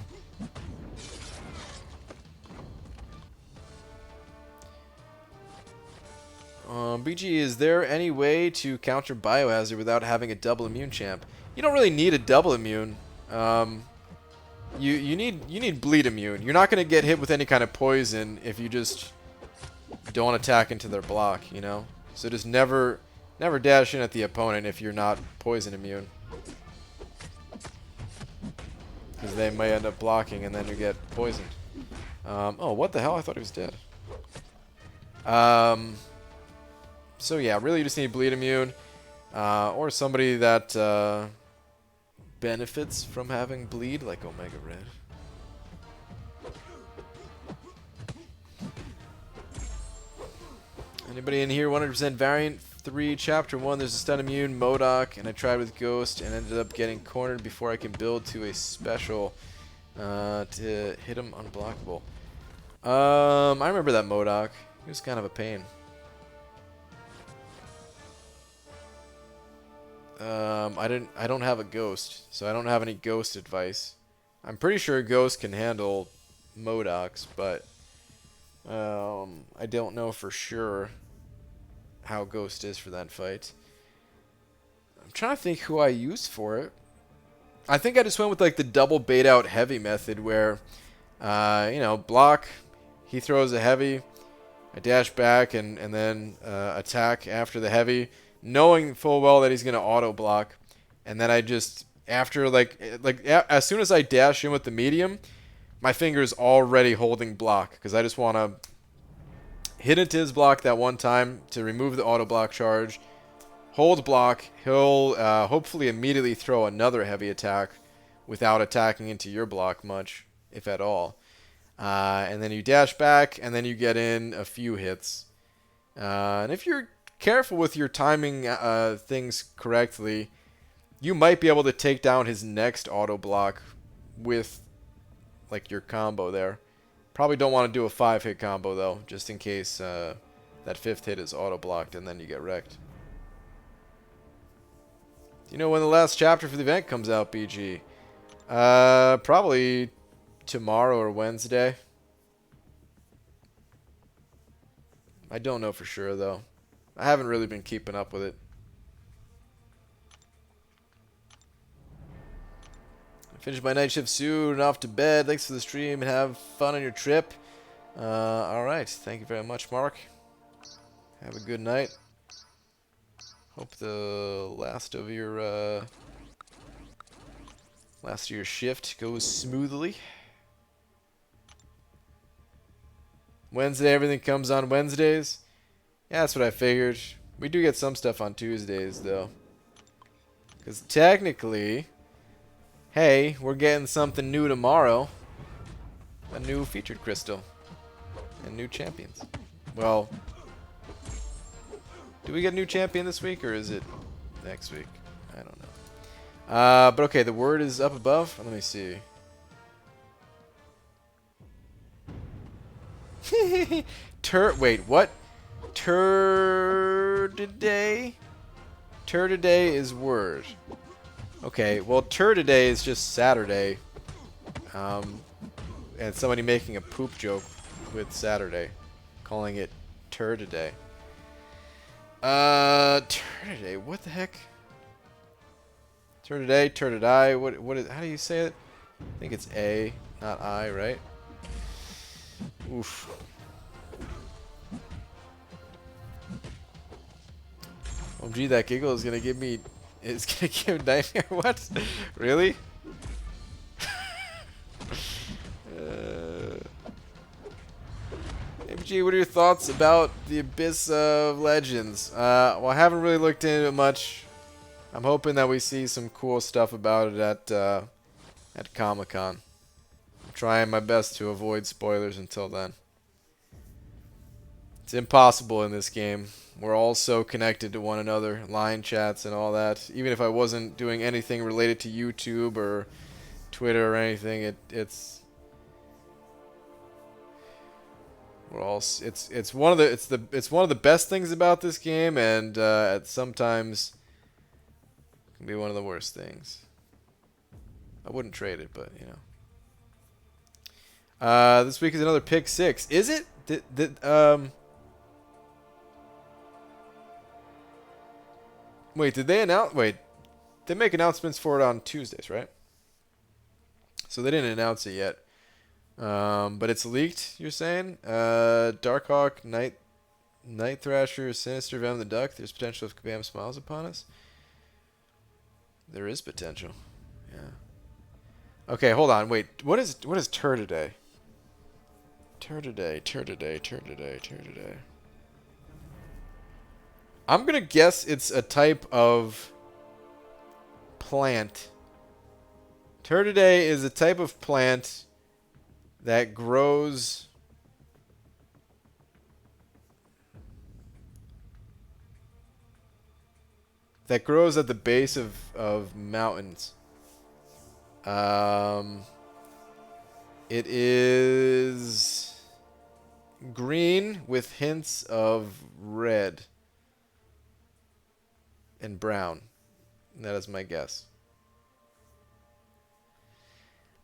BG, is there any way to counter Biohazard without having a double immune champ? You don't really need a double immune. You need bleed immune. You're not going to get hit with any kind of poison if you just don't attack into their block, you know? So just never dash in at the opponent if you're not poison immune. Because they may end up blocking and then you get poisoned. Oh, what the hell? I thought he was dead. So yeah, really you just need bleed immune. Or somebody that benefits from having bleed, like Omega Red. Anybody in here 100% variant 3 chapter 1? There's a stun immune MODOK, and I tried with Ghost and ended up getting cornered before I can build to a special to hit him unblockable. I remember that MODOK. He was kind of a pain. I don't have a Ghost, so I don't have any Ghost advice. I'm pretty sure Ghost can handle MODOKs, but I don't know for sure how Ghost is for that fight. I'm trying to think who I used for it. I think I just went with like the double bait out heavy method where, you know, block, he throws a heavy, I dash back and then attack after the heavy, knowing full well that he's going to auto block. And then I just, after as soon as I dash in with the medium, my finger's already holding block because I just want to hit into his block that one time to remove the auto block charge. Hold block. He'll hopefully immediately throw another heavy attack without attacking into your block much, if at all. And then you dash back, and then you get in a few hits. And if you're careful with your timing things correctly, you might be able to take down his next auto block with like your combo there. Probably don't want to do a 5-hit combo though, just in case that 5th hit is auto blocked and then you get wrecked. Do you know when the last chapter for the event comes out, BG? Probably tomorrow or Wednesday. I don't know for sure though. I haven't really been keeping up with it. Finish my night shift soon and off to bed. Thanks for the stream and have fun on your trip. Alright, thank you very much, Mark. Have a good night. Hope the last of your shift goes smoothly. Wednesday, everything comes on Wednesdays. Yeah, that's what I figured. We do get some stuff on Tuesdays though. Because technically, hey, we're getting something new tomorrow. A new featured crystal. And new champions. Well, do we get a new champion this week or is it next week? I don't know. But okay, the word is up above. Let me see. Wait, what? Turdiday? Turdiday is word. Okay, well, Turdiday is just Saturday. And somebody making a poop joke with Saturday, calling it Turdiday. Turdiday, what the heck? Turdiday, Turdidai, what is, how do you say it? I think it's A, not I, right? Oof. OMG, that giggle is gonna give me, it's gonna give nightmare, what? Really? MG, what are your thoughts about the Abyss of Legends? Well, I haven't really looked into it much. I'm hoping that we see some cool stuff about it at Comic-Con. I'm trying my best to avoid spoilers until then. It's impossible in this game. We're all so connected to one another, line chats and all that. Even if I wasn't doing anything related to YouTube or Twitter or anything, it's we're all it's one of the best things about this game, and sometimes it can be one of the worst things. I wouldn't trade it, but you know. This week is another pick 6. Is it? Wait, did they announce? Wait, they make announcements for it on Tuesdays, right? So they didn't announce it yet. But it's leaked, you're saying? Darkhawk, Night Thrasher, Sinister, Venom the Duck. There's potential if Kabam smiles upon us. There is potential. Yeah. Okay, hold on. Wait, what is Turdiday? Turdiday. I'm gonna guess it's a type of plant. Turdiday is a type of plant that grows at the base of mountains. It is green with hints of red and brown. That is my guess.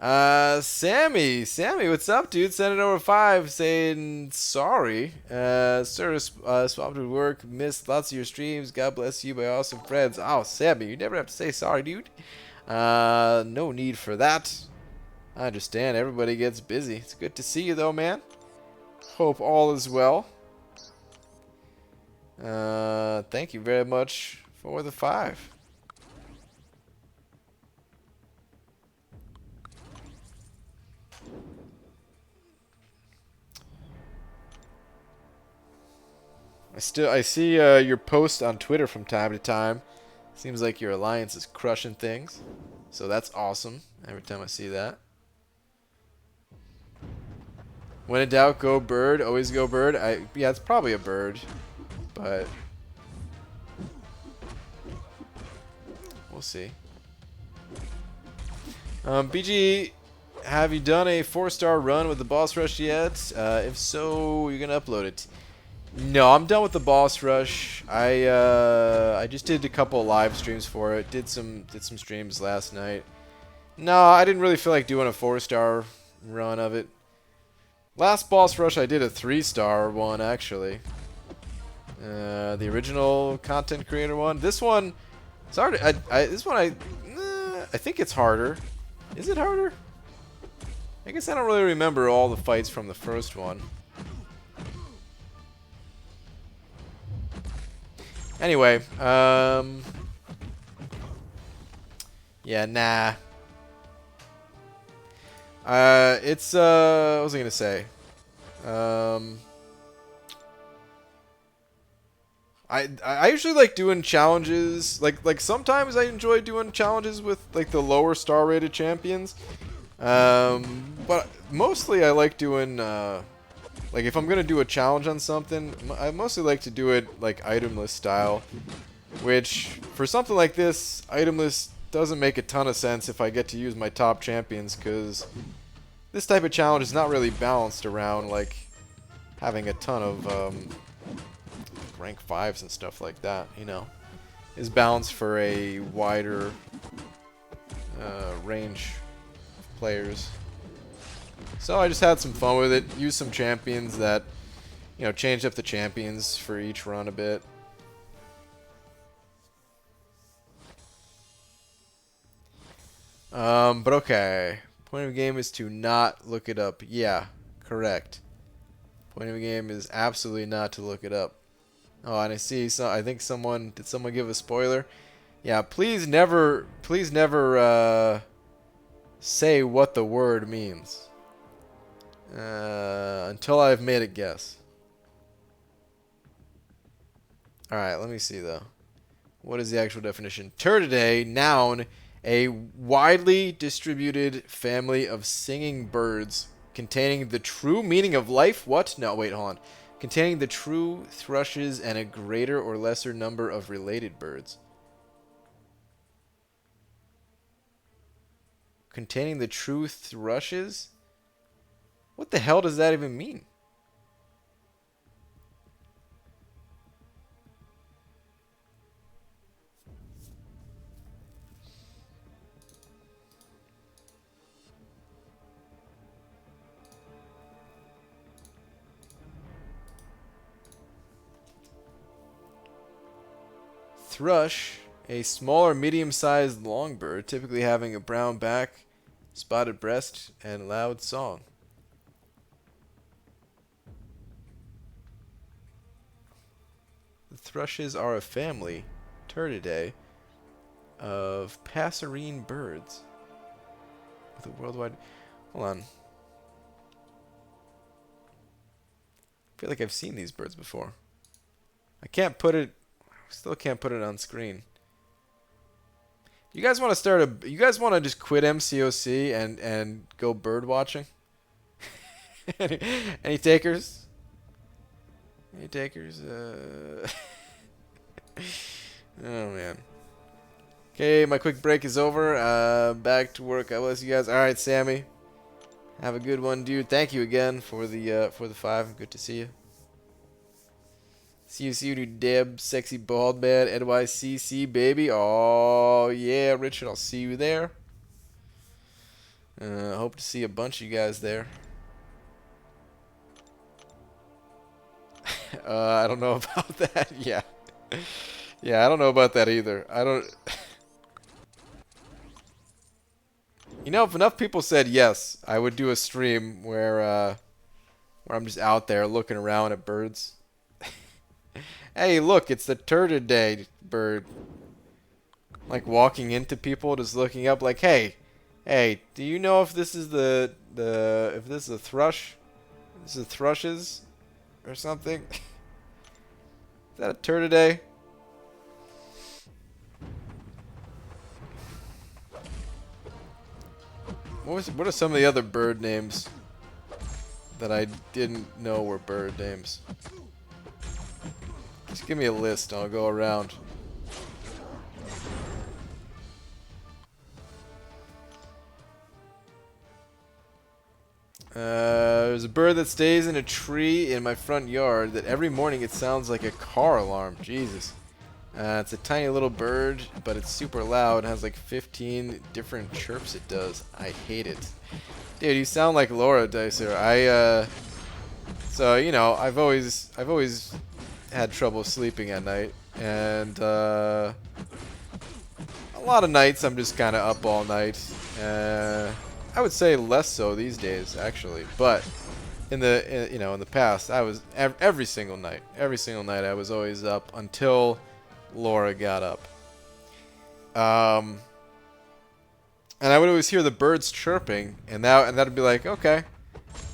Sammy, what's up, dude? Send it over 5 saying sorry. Swapped with work, missed lots of your streams. God bless you, my awesome friends. Oh, Sammy, you never have to say sorry, dude. No need for that. I understand, everybody gets busy. It's good to see you, though, man. Hope all is well. Thank you very much for the 5. I see your post on Twitter from time to time. Seems like your alliance is crushing things. So that's awesome every time I see that. When in doubt, go bird. Always go bird. Yeah, it's probably a bird, but we'll see. BG, have you done a 4-star run with the boss rush yet? If so, you're gonna upload it. No, I'm done with the boss rush. I just did a couple live streams for it. Did some streams last night. No, I didn't really feel like doing a 4-star run of it. Last boss rush I did a 3-star one actually. The original content creator one. This one, it's hard. I think it's harder. Is it harder? I guess I don't really remember all the fights from the first one. Anyway, yeah, nah. What was I gonna say? I usually like doing challenges. Like sometimes I enjoy doing challenges with like the lower star rated champions. But mostly I like doing like if I'm gonna do a challenge on something, I mostly like to do it like itemless style. Which for something like this, itemless doesn't make a ton of sense if I get to use my top champions, because this type of challenge is not really balanced around like having a ton of rank 5s and stuff like that, you know. Is balanced for a wider range of players. So I just had some fun with it. Used some champions that, you know, changed up the champions for each run a bit. But okay. Point of the game is to not look it up. Yeah, correct. Point of the game is absolutely not to look it up. Oh, and I see. So I think did someone give a spoiler? Yeah, please never say what the word means until I've made a guess. All right, let me see though. What is the actual definition? Turdidae, noun, a widely distributed family of singing birds containing the true meaning of life. What? No, wait, hold on. Containing the true thrushes and a greater or lesser number of related birds. Containing the true thrushes? What the hell does that even mean? Thrush, a small or medium-sized longbird, typically having a brown back, spotted breast, and loud song. The thrushes are a family, Turdidae, of passerine birds with a worldwide... Hold on. I feel like I've seen these birds before. I can't put it... Still can't put it on screen. You guys want to start a... You guys want to just quit MCOC and go bird watching? Any takers? Any takers? Oh, man. Okay, my quick break is over. Back to work. God bless you guys. All right, Sammy. Have a good one, dude. Thank you again for the 5. Good to see you. See you, dude. Deb, sexy bald man, NYCC, baby. Oh, yeah, Richard. I'll see you there. Hope to see a bunch of you guys there. I don't know about that. Yeah. Yeah, I don't know about that either. I don't... You know, if enough people said yes, I would do a stream where I'm just out there looking around at birds. Hey, look, it's the turdiday bird. Like walking into people, just looking up like, hey, do you know if this is if this is a thrush? This is thrushes or something? Is that a turdiday? What are some of the other bird names that I didn't know were bird names? Just give me a list and I'll go around. There's a bird that stays in a tree in my front yard that every morning it sounds like a car alarm. Jesus. It's a tiny little bird, but it's super loud. It has like 15 different chirps it does. I hate it. Dude, you sound like Laura Dicer. So, you know, I've always had trouble sleeping at night. And, a lot of nights I'm just kind of up all night. I would say less so these days, actually. But in the past, I was every single night I was always up until Laura got up. And I would always hear the birds chirping, and that'd be like, okay,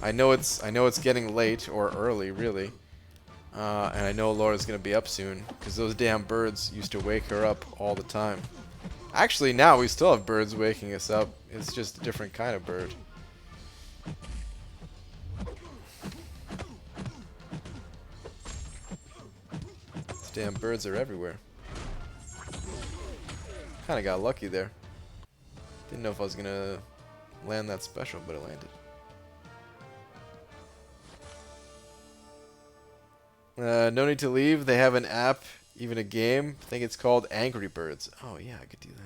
I know it's getting late or early, really. And I know Laura's gonna be up soon because those damn birds used to wake her up all the time. Actually, now we still have birds waking us up. It's just a different kind of bird. These damn birds are everywhere. Kinda got lucky there. Didn't know if I was gonna land that special, but it landed. No need to leave. They have an app, even a game. I think it's called Angry Birds. Oh yeah, I could do that.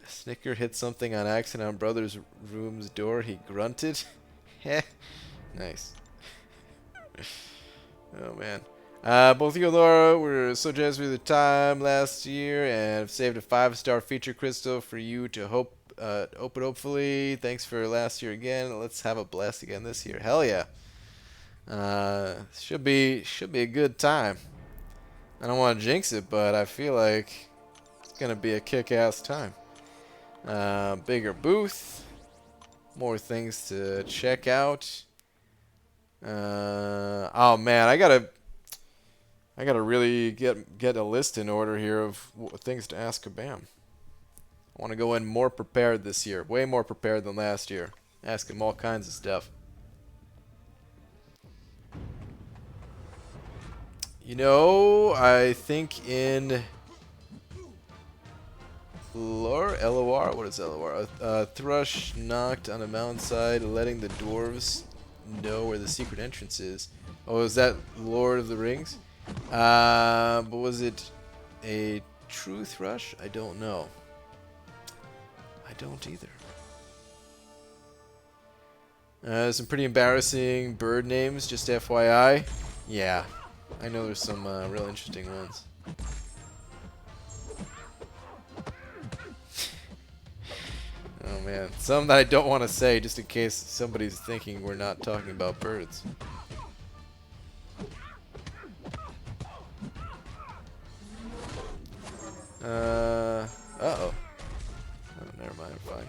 Snicker hit something on accident on brother's room's door. He grunted. Heh. Nice. Oh man. Both you and Laura were so generous with your time last year and have saved a 5-star feature crystal for you to open hopefully. Thanks for last year again. Let's have a blast again this year. Hell yeah. Should be a good time. I don't want to jinx it, but I feel like it's gonna be a kick-ass time. Bigger booth, more things to check out. Oh man, I gotta really get a list in order here of things to ask Kabam. I want to go in more prepared this year, way more prepared than last year. Ask him all kinds of stuff. You know, I think in LOR, what is LOR? A thrush knocked on a mountainside, letting the dwarves know where the secret entrance is. Oh, is that Lord of the Rings? But was it a true thrush? I don't know. I don't either. Some pretty embarrassing bird names, just FYI. Yeah, I know there's some real interesting ones. Oh man, some that I don't want to say just in case somebody's thinking we're not talking about birds. Uh-oh. Oh, never mind, I'm fine.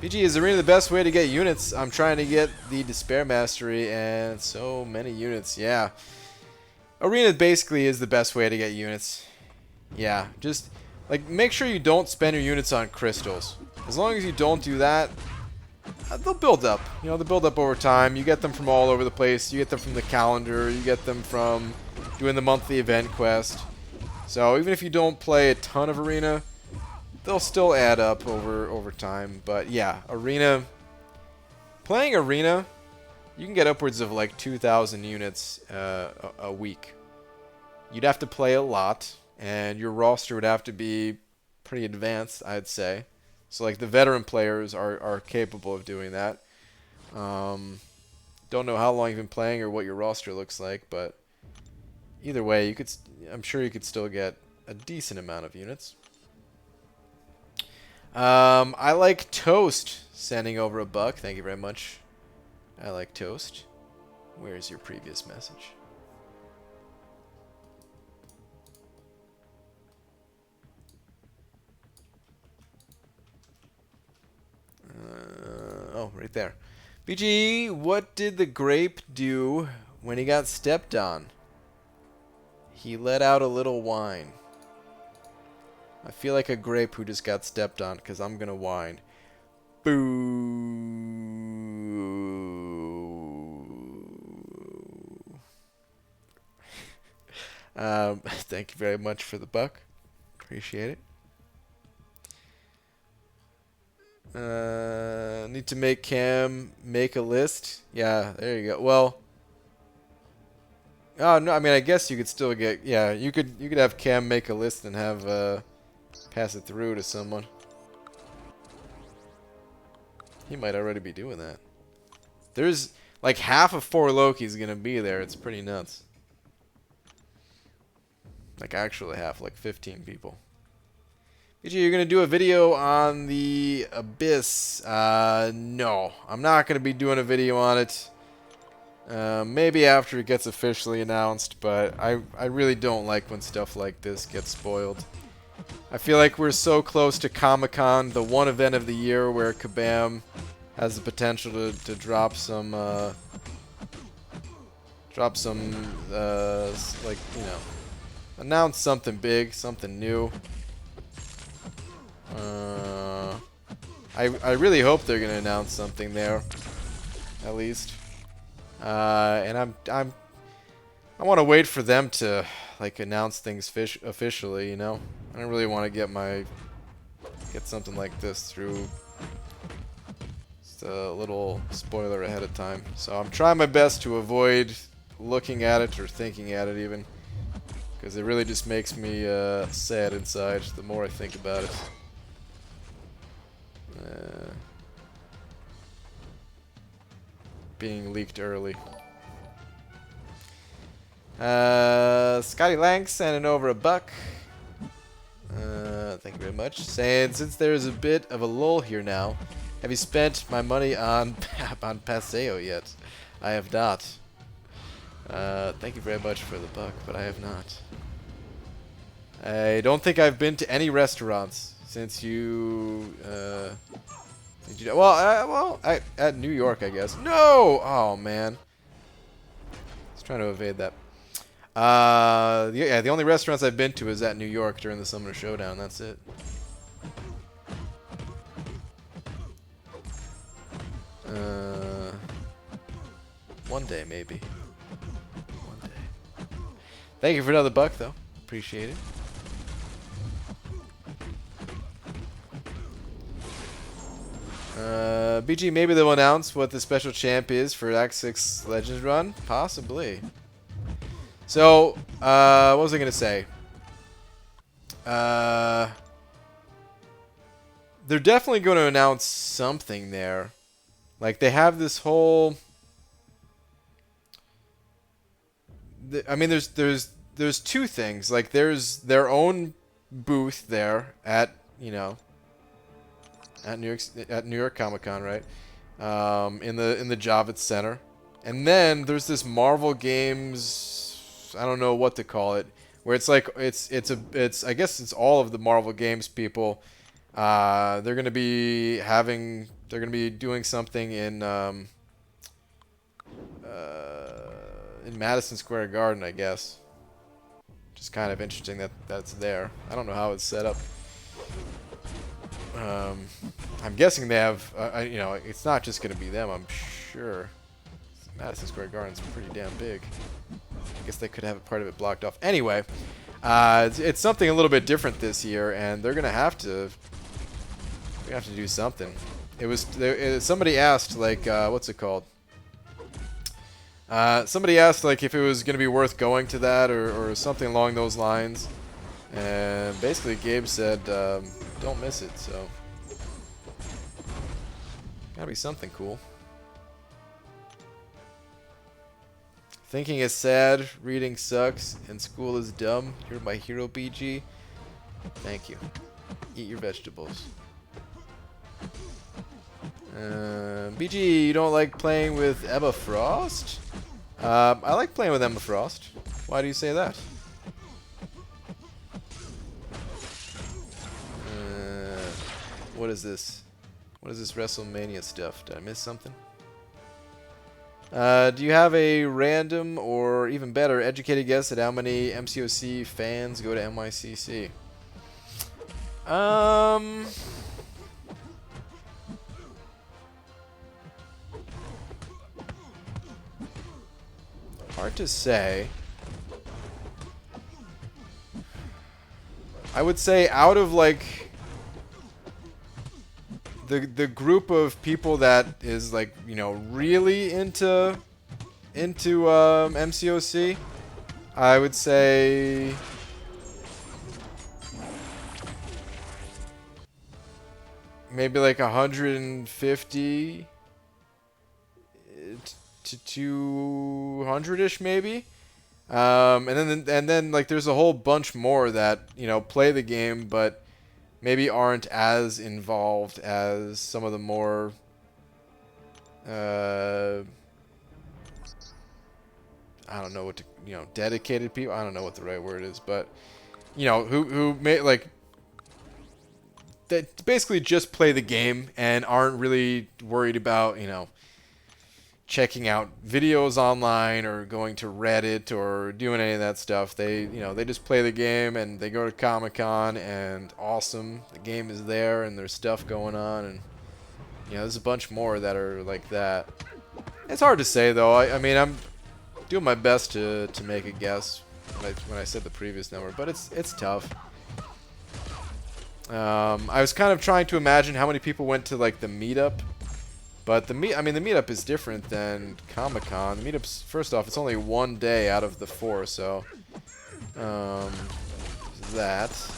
PG, is Arena the best way to get units? I'm trying to get the Despair Mastery and so many units. Yeah. Arena basically is the best way to get units. Yeah, just like make sure you don't spend your units on crystals. As long as you don't do that, they'll build up. You know, they'll build up over time. You get them from all over the place. You get them from the calendar. You get them from doing the monthly event quest. So even if you don't play a ton of Arena, they'll still add up over time. But yeah, Arena, playing Arena, you can get upwards of like 2,000 units a week. You'd have to play a lot, and your roster would have to be pretty advanced, I'd say. So like the veteran players are capable of doing that. Don't know how long you've been playing or what your roster looks like, but either way, I'm sure you could still get a decent amount of units. I like toast. Sending over a buck. Thank you very much. I like toast. Where's your previous message? Oh, right there. BG, what did the grape do when he got stepped on? He let out a little whine. I feel like a grape who just got stepped on because I'm going to whine. Boo. Thank you very much for the buck. Appreciate it. Need to make Cam make a list. Yeah, there you go. Well, oh no, I mean I guess you could still get, yeah, you could have Cam make a list and have pass it through to someone. He might already be doing that. There's like half of 4 Loki's gonna be there. It's pretty nuts. Like actually half, like 15 people. BG, you're gonna do a video on the Abyss? No, I'm not gonna be doing a video on it. Maybe after it gets officially announced, but I really don't like when stuff like this gets spoiled. I feel like we're so close to Comic-Con, the one event of the year where Kabam has the potential to drop some, like, you know, announce something big, something new. I really hope they're gonna announce something there, at least. And I want to wait for them to like announce things officially, you know. I don't really want to get something like this through just a little spoiler ahead of time. So I'm trying my best to avoid looking at it or thinking at it even, because it really just makes me sad inside the more I think about it. Being leaked early. Scotty Lang sending over a buck. Thank you very much. Saying, since there is a bit of a lull here now, have you spent my money on Paseo yet? I have not. Thank you very much for the buck, but I have not. I don't think I've been to any restaurants since you. At New York, I guess. No! Oh man. I was trying to evade that. The only restaurants I've been to is at New York during the Summer Showdown. That's it. One day, maybe. One day. Thank you for another buck, though. Appreciate it. BG, maybe they'll announce what the special champ is for Act 6 Legends run? Possibly. So, what was I going to say? They're definitely going to announce something there. Like, they have this whole... I mean, there's two things. Like, there's their own booth there at, you know... At New York Comic Con, right? In the Javits Center, and then there's this Marvel Games, I don't know what to call it, where it's like it's I guess it's all of the Marvel Games people. They're gonna be doing something in Madison Square Garden, I guess. Which is kind of interesting that that's there. I don't know how it's set up. I'm guessing they have, you know, it's not just going to be them, I'm sure. Madison Square Garden's pretty damn big. I guess they could have a part of it blocked off. Anyway, it's something a little bit different this year, and they're going to have to do something. Somebody asked, like, what's it called? Somebody asked, like, if it was going to be worth going to that or something along those lines. And basically Gabe said, don't miss it, so gotta be something cool. Thinking is sad, reading sucks, and school is dumb. You're my hero, BG. Thank you. Eat your vegetables. BG, you don't like playing with Emma Frost? I like playing with Emma Frost. Why do you say that? What is this? What is this WrestleMania stuff? Did I miss something? Do you have a random or even better educated guess at how many MCOC fans go to NYCC? Hard to say. I would say out of like the group of people that is like, you know, really into MCOC, I would say maybe like 150 to 200-ish maybe. And then like there's a whole bunch more that, you know, play the game but maybe aren't as involved as some of the more I don't know what to, you know, dedicated people. I don't know what the right word is, but you know, who may like that basically just play the game and aren't really worried about, you know, checking out videos online or going to Reddit or doing any of that stuff. They, you know, they just play the game and they go to Comic-Con and awesome, the game is there and there's stuff going on, and you know, there's a bunch more that are like that. It's hard to say though. I mean, I'm doing my best to make a guess when I said the previous number, but it's tough. I was kind of trying to imagine how many people went to like the meetup. But the meetup is different than Comic-Con. The meetup's, first off, it's only one day out of the 4, so that.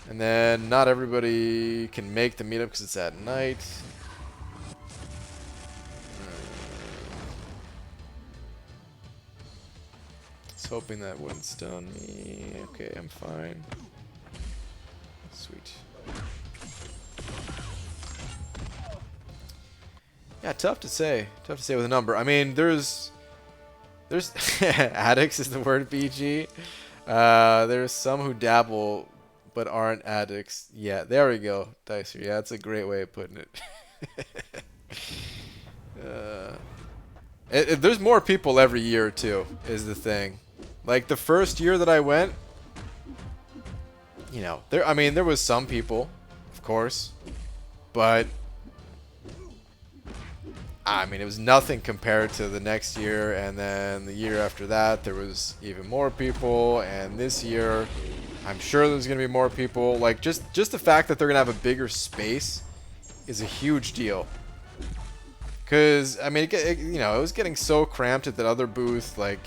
And then not everybody can make the meetup because it's at night. Just hoping that wouldn't stun me. Okay, I'm fine. Sweet. Yeah, tough to say. Tough to say with a number. I mean, there's addicts is the word, BG. There's some who dabble but aren't addicts. Yeah, there we go, Dicer. Yeah, that's a great way of putting it. There's more people every year too, is the thing. Like the first year that I went, you know, there was some people, of course, but I mean, it was nothing compared to the next year, and then the year after that, there was even more people, and this year, I'm sure there's going to be more people. Like, just the fact that they're going to have a bigger space is a huge deal. Because, I mean, you know, it was getting so cramped at that other booth, like...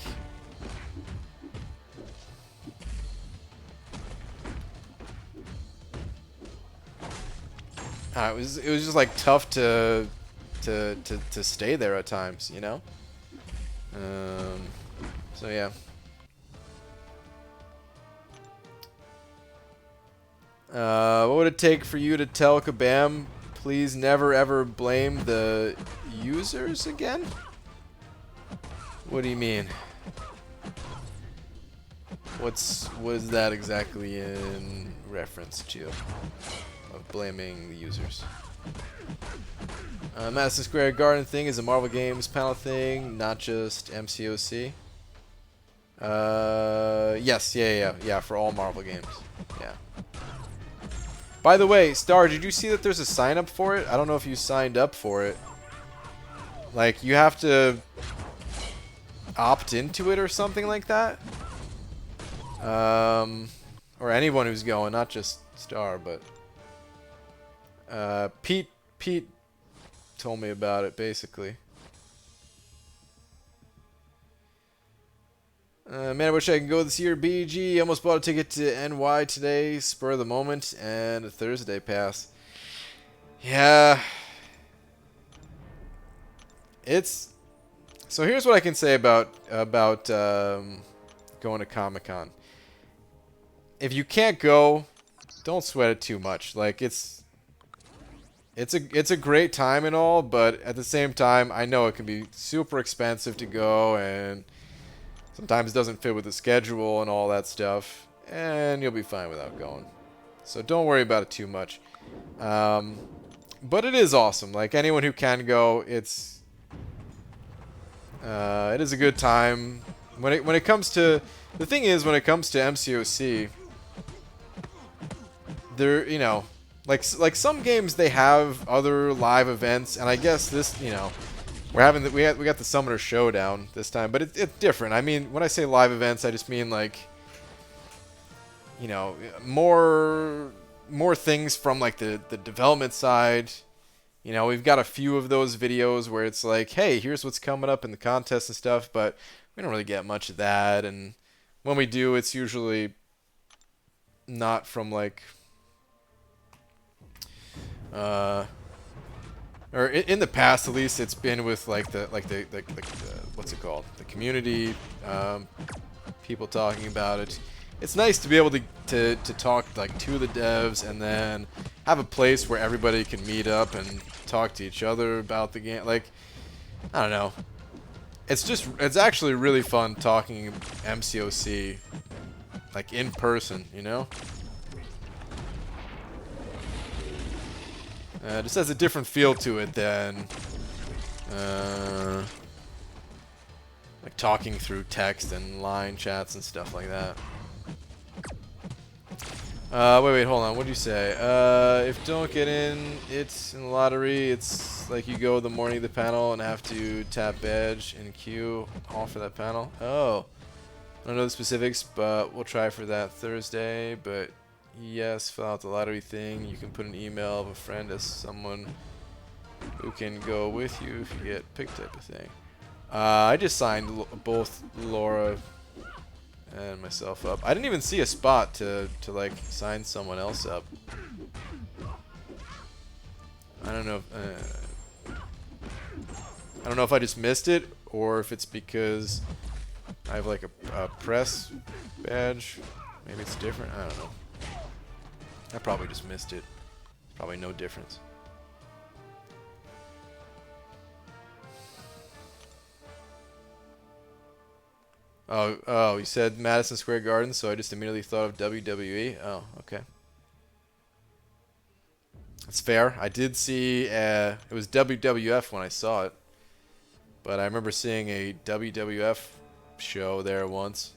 it was just, like, tough to stay there at times, you know? So yeah. What would it take for you to tell Kabam, please never ever blame the users again? What do you mean? What is that exactly in reference to? Of blaming the users? Madison Square Garden thing is a Marvel Games panel thing, not just MCOC. Yes, yeah, for all Marvel games. Yeah. By the way, Star, did you see that there's a sign up for it? I don't know if you signed up for it. Like, you have to opt into it or something like that. Or anyone who's going, not just Star, but Pete told me about it, basically. Man, I wish I could go this year. BG almost bought a ticket to NY today, spur of the moment, and a Thursday pass. Yeah. So here's what I can say about going to Comic-Con. If you can't go, don't sweat it too much. Like, it's it's a great time and all, but at the same time, I know it can be super expensive to go, and sometimes it doesn't fit with the schedule and all that stuff, and you'll be fine without going. So don't worry about it too much. But it is awesome. Like, anyone who can go, it is a good time. When it comes to, the thing is, when it comes to MCOC, there, you know, like some games, they have other live events, and I guess this, you know, we're having we got the Summoner Showdown this time, but it's different. I mean, when I say live events, I just mean, like, you know, more things from, like, the development side. You know, we've got a few of those videos where it's like, hey, here's what's coming up in the contest and stuff, but we don't really get much of that, and when we do, it's usually not from, like, or in the past, at least, it's been with, like, the what's it called, the community, people talking about it. It's nice to be able to talk, like, to the devs, and then have a place where everybody can meet up and talk to each other about the game. Like, I don't know. It's actually really fun talking MCOC, like, in person, you know? It just has a different feel to it than like talking through text and line chats and stuff like that. Wait, hold on. What did you say? If don't get in, it's in the lottery. It's like you go the morning of the panel and have to tap badge and queue all for that panel. Oh, I don't know the specifics, but we'll try for that Thursday. But yes, fill out the lottery thing. You can put an email of a friend as someone who can go with you if you get picked, type of thing. I just signed both Laura and myself up. I didn't even see a spot to like sign someone else up. I don't know. I don't know if I just missed it or if it's because I have like a press badge. Maybe it's different. I don't know. I probably just missed it. Probably no difference. Oh, you said Madison Square Garden, so I just immediately thought of WWE. Oh, okay. That's fair. I did see, it was WWF when I saw it. But I remember seeing a WWF show there once.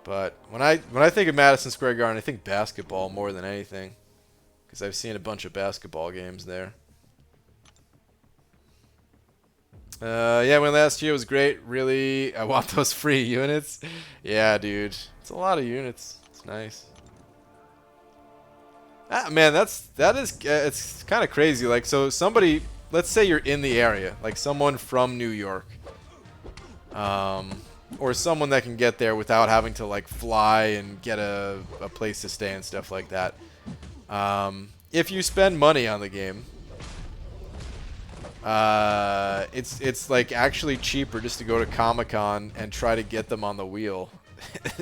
But when I think of Madison Square Garden, I think basketball more than anything, because I've seen a bunch of basketball games there. Yeah, when last year was great. Really, I want those free units. Yeah, dude, it's a lot of units. It's nice. Ah, man, it's kind of crazy. Like, so somebody, let's say you're in the area, like someone from New York, or someone that can get there without having to like fly and get a place to stay and stuff like that. If you spend money on the game, it's like actually cheaper just to go to Comic-Con and try to get them on the wheel.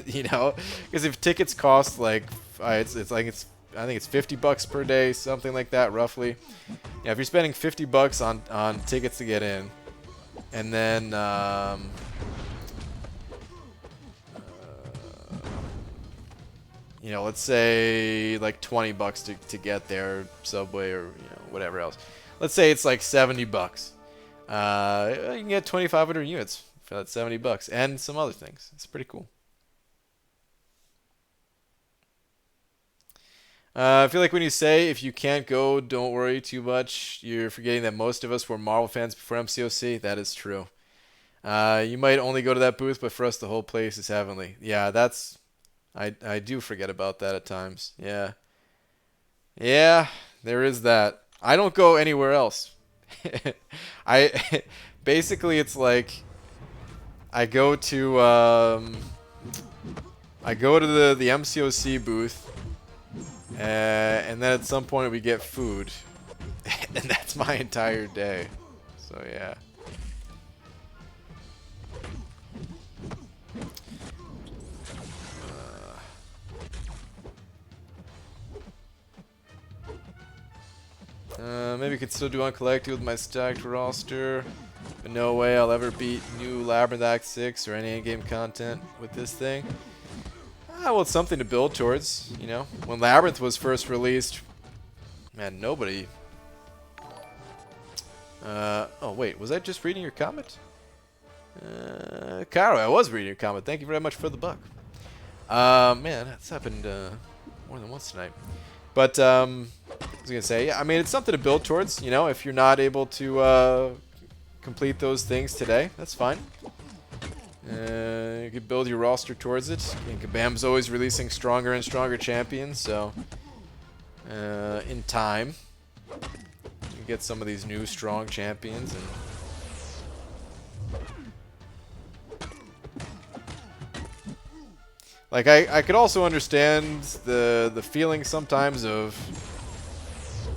You know, because if tickets cost like I think it's $50 per day, something like that, roughly. Yeah, if you're spending $50 on tickets to get in, and then you know, let's say like $20 to get there, subway or whatever else. Let's say it's like $70. You can get 2,500 units for that $70 and some other things. It's pretty cool. I feel like when you say if you can't go, don't worry too much, you're forgetting that most of us were Marvel fans before MCOC. That is true. You might only go to that booth, but for us, the whole place is heavenly. Yeah, I do forget about that at times. Yeah. Yeah, there is that. I don't go anywhere else. Basically, it's like I go to the MCOC booth, and then at some point we get food, and that's my entire day. So yeah. maybe I could still do uncollected with my stacked roster. But no way I'll ever beat new Labyrinth Act 6 or any in-game content with this thing. Well, it's something to build towards, you know. When Labyrinth was first released, man, nobody... oh, wait, was I just reading your comment? Caro, I was reading your comment. Thank you very much for the buck. Man, that's happened more than once tonight. But, I was going to say, yeah, I mean, it's something to build towards, you know. If you're not able to complete those things today, that's fine. You could build your roster towards it. And Kabam's always releasing stronger and stronger champions, so in time, you get some of these new strong champions. And like I could also understand the feeling sometimes of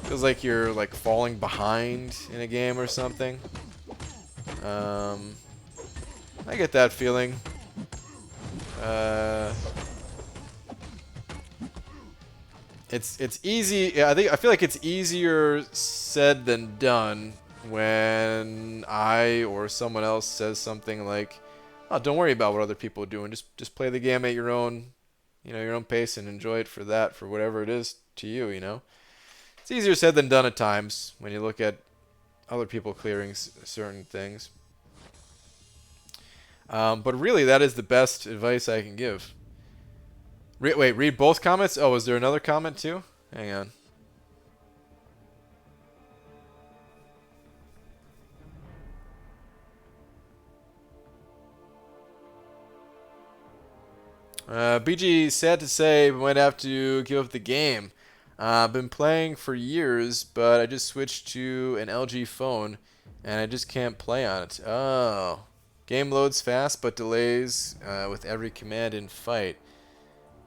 feels like you're like falling behind in a game or something. I get that feeling. It's easy. Yeah, I feel like it's easier said than done when I or someone else says something like, "Oh, don't worry about what other people are doing. Just play the game at your own, you know, your own pace and enjoy it for that, for whatever it is to you, you know." It's easier said than done at times when you look at other people clearing certain things. But really, that is the best advice I can give. Wait, read both comments? Oh, is there another comment too? Hang on. BG, sad to say, we might have to give up the game. I've been playing for years, but I just switched to an LG phone, and I just can't play on it. Oh. Game loads fast, but delays with every command in fight.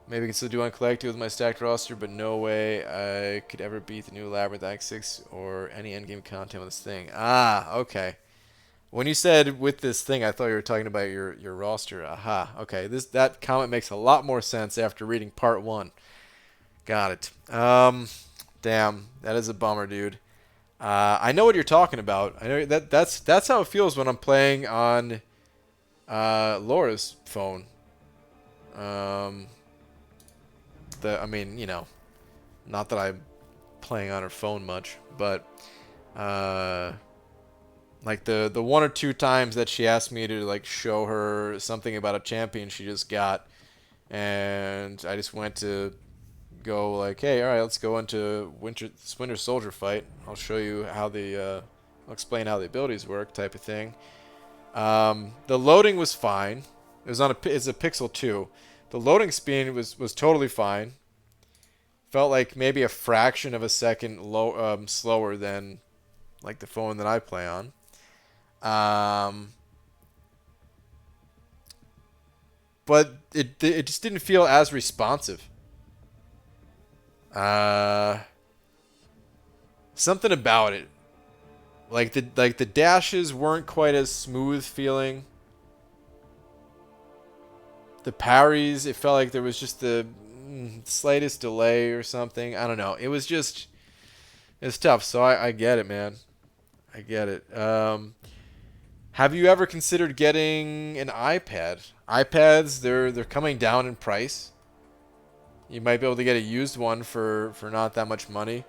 Maybe I can still do uncollected with my stacked roster, but no way I could ever beat the new Labyrinth Act 6 or any endgame content with this thing. Ah, okay. When you said with this thing, I thought you were talking about your roster. Aha, okay. That comment makes a lot more sense after reading part 1. Got it. Damn, that is a bummer, dude. I know what you're talking about. I know that's how it feels when I'm playing on Laura's phone. I mean, you know, not that I'm playing on her phone much, but like the one or two times that she asked me to like show her something about a champion she just got, and I just went to go like, hey, all right, let's go into Winter Soldier fight. I'll show you how I'll explain how the abilities work, type of thing. The loading was fine. It's a Pixel 2. The loading speed was totally fine. Felt like maybe a fraction of a second slower than like the phone that I play on. But it just didn't feel as responsive. Something about it. Like the dashes weren't quite as smooth feeling. The parries, it felt like there was just the slightest delay or something. I don't know. It's tough. So I get it, man. I get it. Have you ever considered getting an iPad? iPads, they're coming down in price. You might be able to get a used one for not that much money.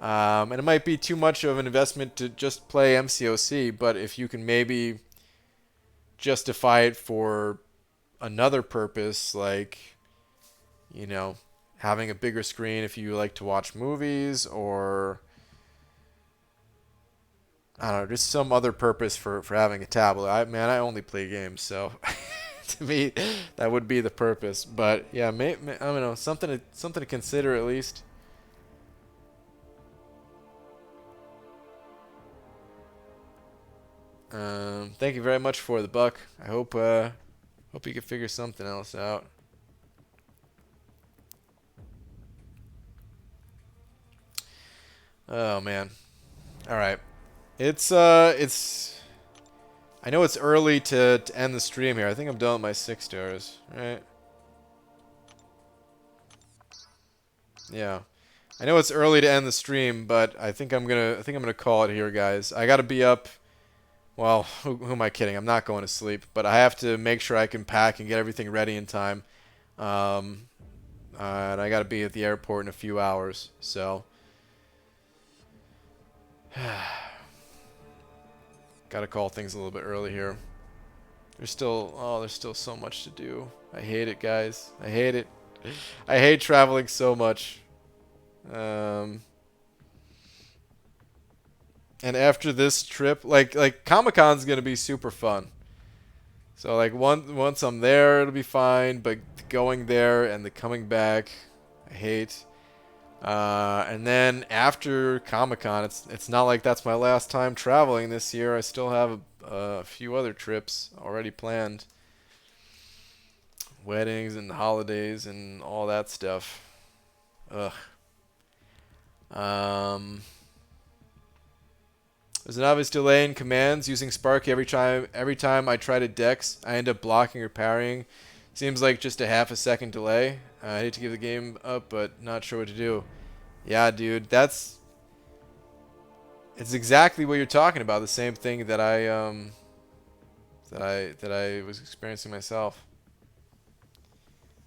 And it might be too much of an investment to just play MCOC, but if you can maybe justify it for another purpose, like, you know, having a bigger screen if you like to watch movies, or I don't know, just some other purpose for having a tablet. I only play games, so to me that would be the purpose. But yeah, I don't know, something to consider at least. Thank you very much for the buck. I hope you can figure something else out. Oh man. All right. It's I know it's early to end the stream here. I think I'm done with my 6 stars, right? Yeah. I know it's early to end the stream, but I think I'm gonna call it here, guys. I gotta be up. Well, who am I kidding? I'm not going to sleep, but I have to make sure I can pack and get everything ready in time. Um, and I gotta be at the airport in a few hours, so gotta call things a little bit early here. There's still so much to do. I hate it, guys. I hate it. I hate traveling so much. And after this trip, like Comic-Con's gonna be super fun. So like once I'm there, it'll be fine. But going there and the coming back, I hate. And then after Comic-Con, it's not like that's my last time traveling this year. I still have a few other trips already planned. Weddings and holidays and all that stuff. Ugh. There's an obvious delay in commands using Sparky every time I try to dex, I end up blocking or parrying. Seems like just a half a second delay. I hate to give the game up, but not sure what to do. Yeah, dude, it's exactly what you're talking about. The same thing that I was experiencing myself.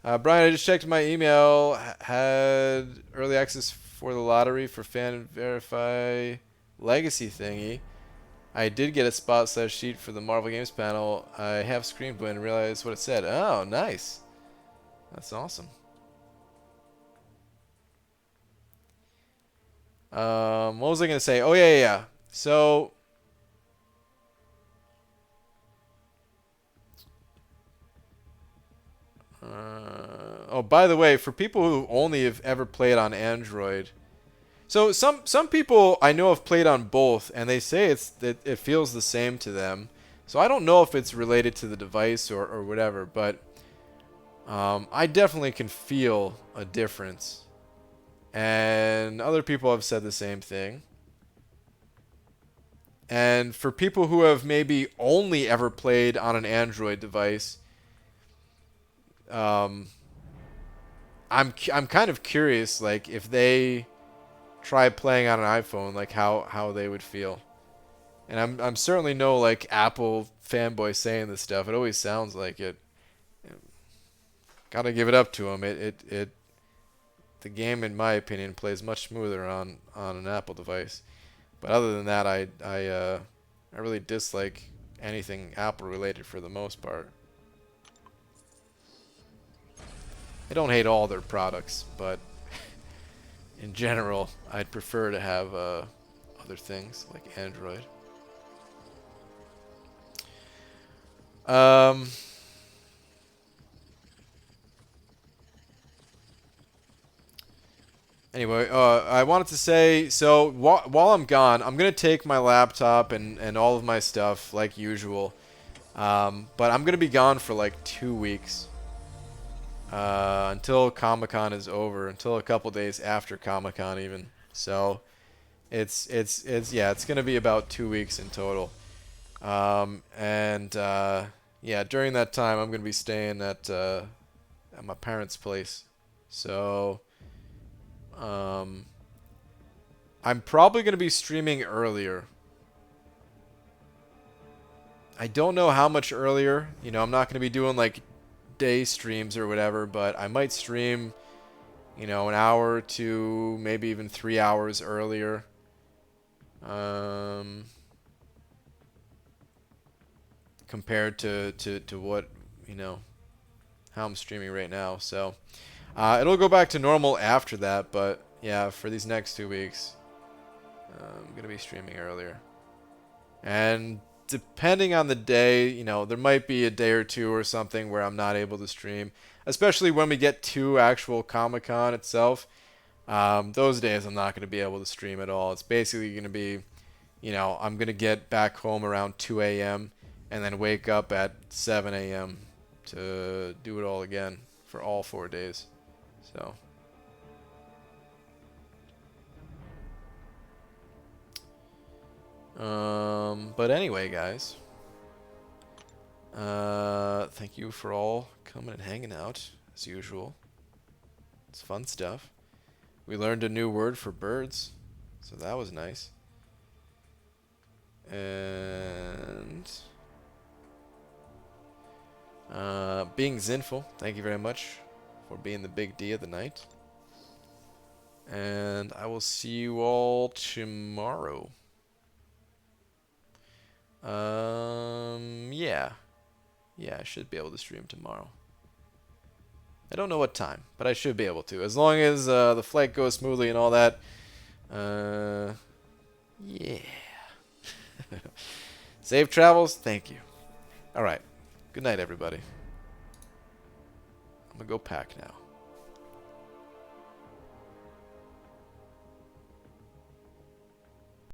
Brian, I just checked my email. Had early access for the lottery for Fan Verify Legacy thingy. I did get a spot/sheet for the Marvel Games panel. I have screamed when I realized what it said. Oh, nice. That's awesome. What was I going to say? Oh, yeah. So, oh, by the way, for people who only have ever played on Android, so some people I know have played on both, and they say it feels the same to them. So I don't know if it's related to the device or whatever, but I definitely can feel a difference. And other people have said the same thing. And for people who have maybe only ever played on an Android device, I'm kind of curious, like if they try playing on an iPhone, like how they would feel. And I'm certainly no like Apple fanboy saying this stuff. It always sounds like it. Gotta give it up to them. The game, in my opinion, plays much smoother on an Apple device. But other than that, I really dislike anything Apple related for the most part. I don't hate all their products, but in general, I'd prefer to have other things like Android. Anyway, I wanted to say, so while I'm gone, I'm going to take my laptop and all of my stuff like usual. But I'm going to be gone for like 2 weeks. Until Comic-Con is over, until a couple days after Comic-Con even. So it's going to be about 2 weeks in total. Yeah, during that time I'm going to be staying at my parents' place. So I'm probably going to be streaming earlier. I don't know how much earlier. You know, I'm not going to be doing like day streams or whatever, but I might stream, you know, an hour or two, maybe even 3 hours earlier. Compared to what, you know, how I'm streaming right now. So it'll go back to normal after that, but yeah, for these next 2 weeks, I'm going to be streaming earlier. And depending on the day, you know, there might be a day or two or something where I'm not able to stream, especially when we get to actual Comic-Con itself. Those days I'm not going to be able to stream at all. It's basically going to be, you know, I'm going to get back home around 2 a.m. and then wake up at 7 a.m. to do it all again for all 4 days. So but anyway, guys, thank you for all coming and hanging out as usual. It's fun stuff. We learned a new word for birds, so that was nice. And being Zinful, thank you very much for being the big D of the night. And I will see you all tomorrow. Yeah. Yeah, I should be able to stream tomorrow. I don't know what time, but I should be able to. As long as the flight goes smoothly and all that. Yeah. Safe travels. Thank you. All right. Good night, everybody. I'm going to go pack now.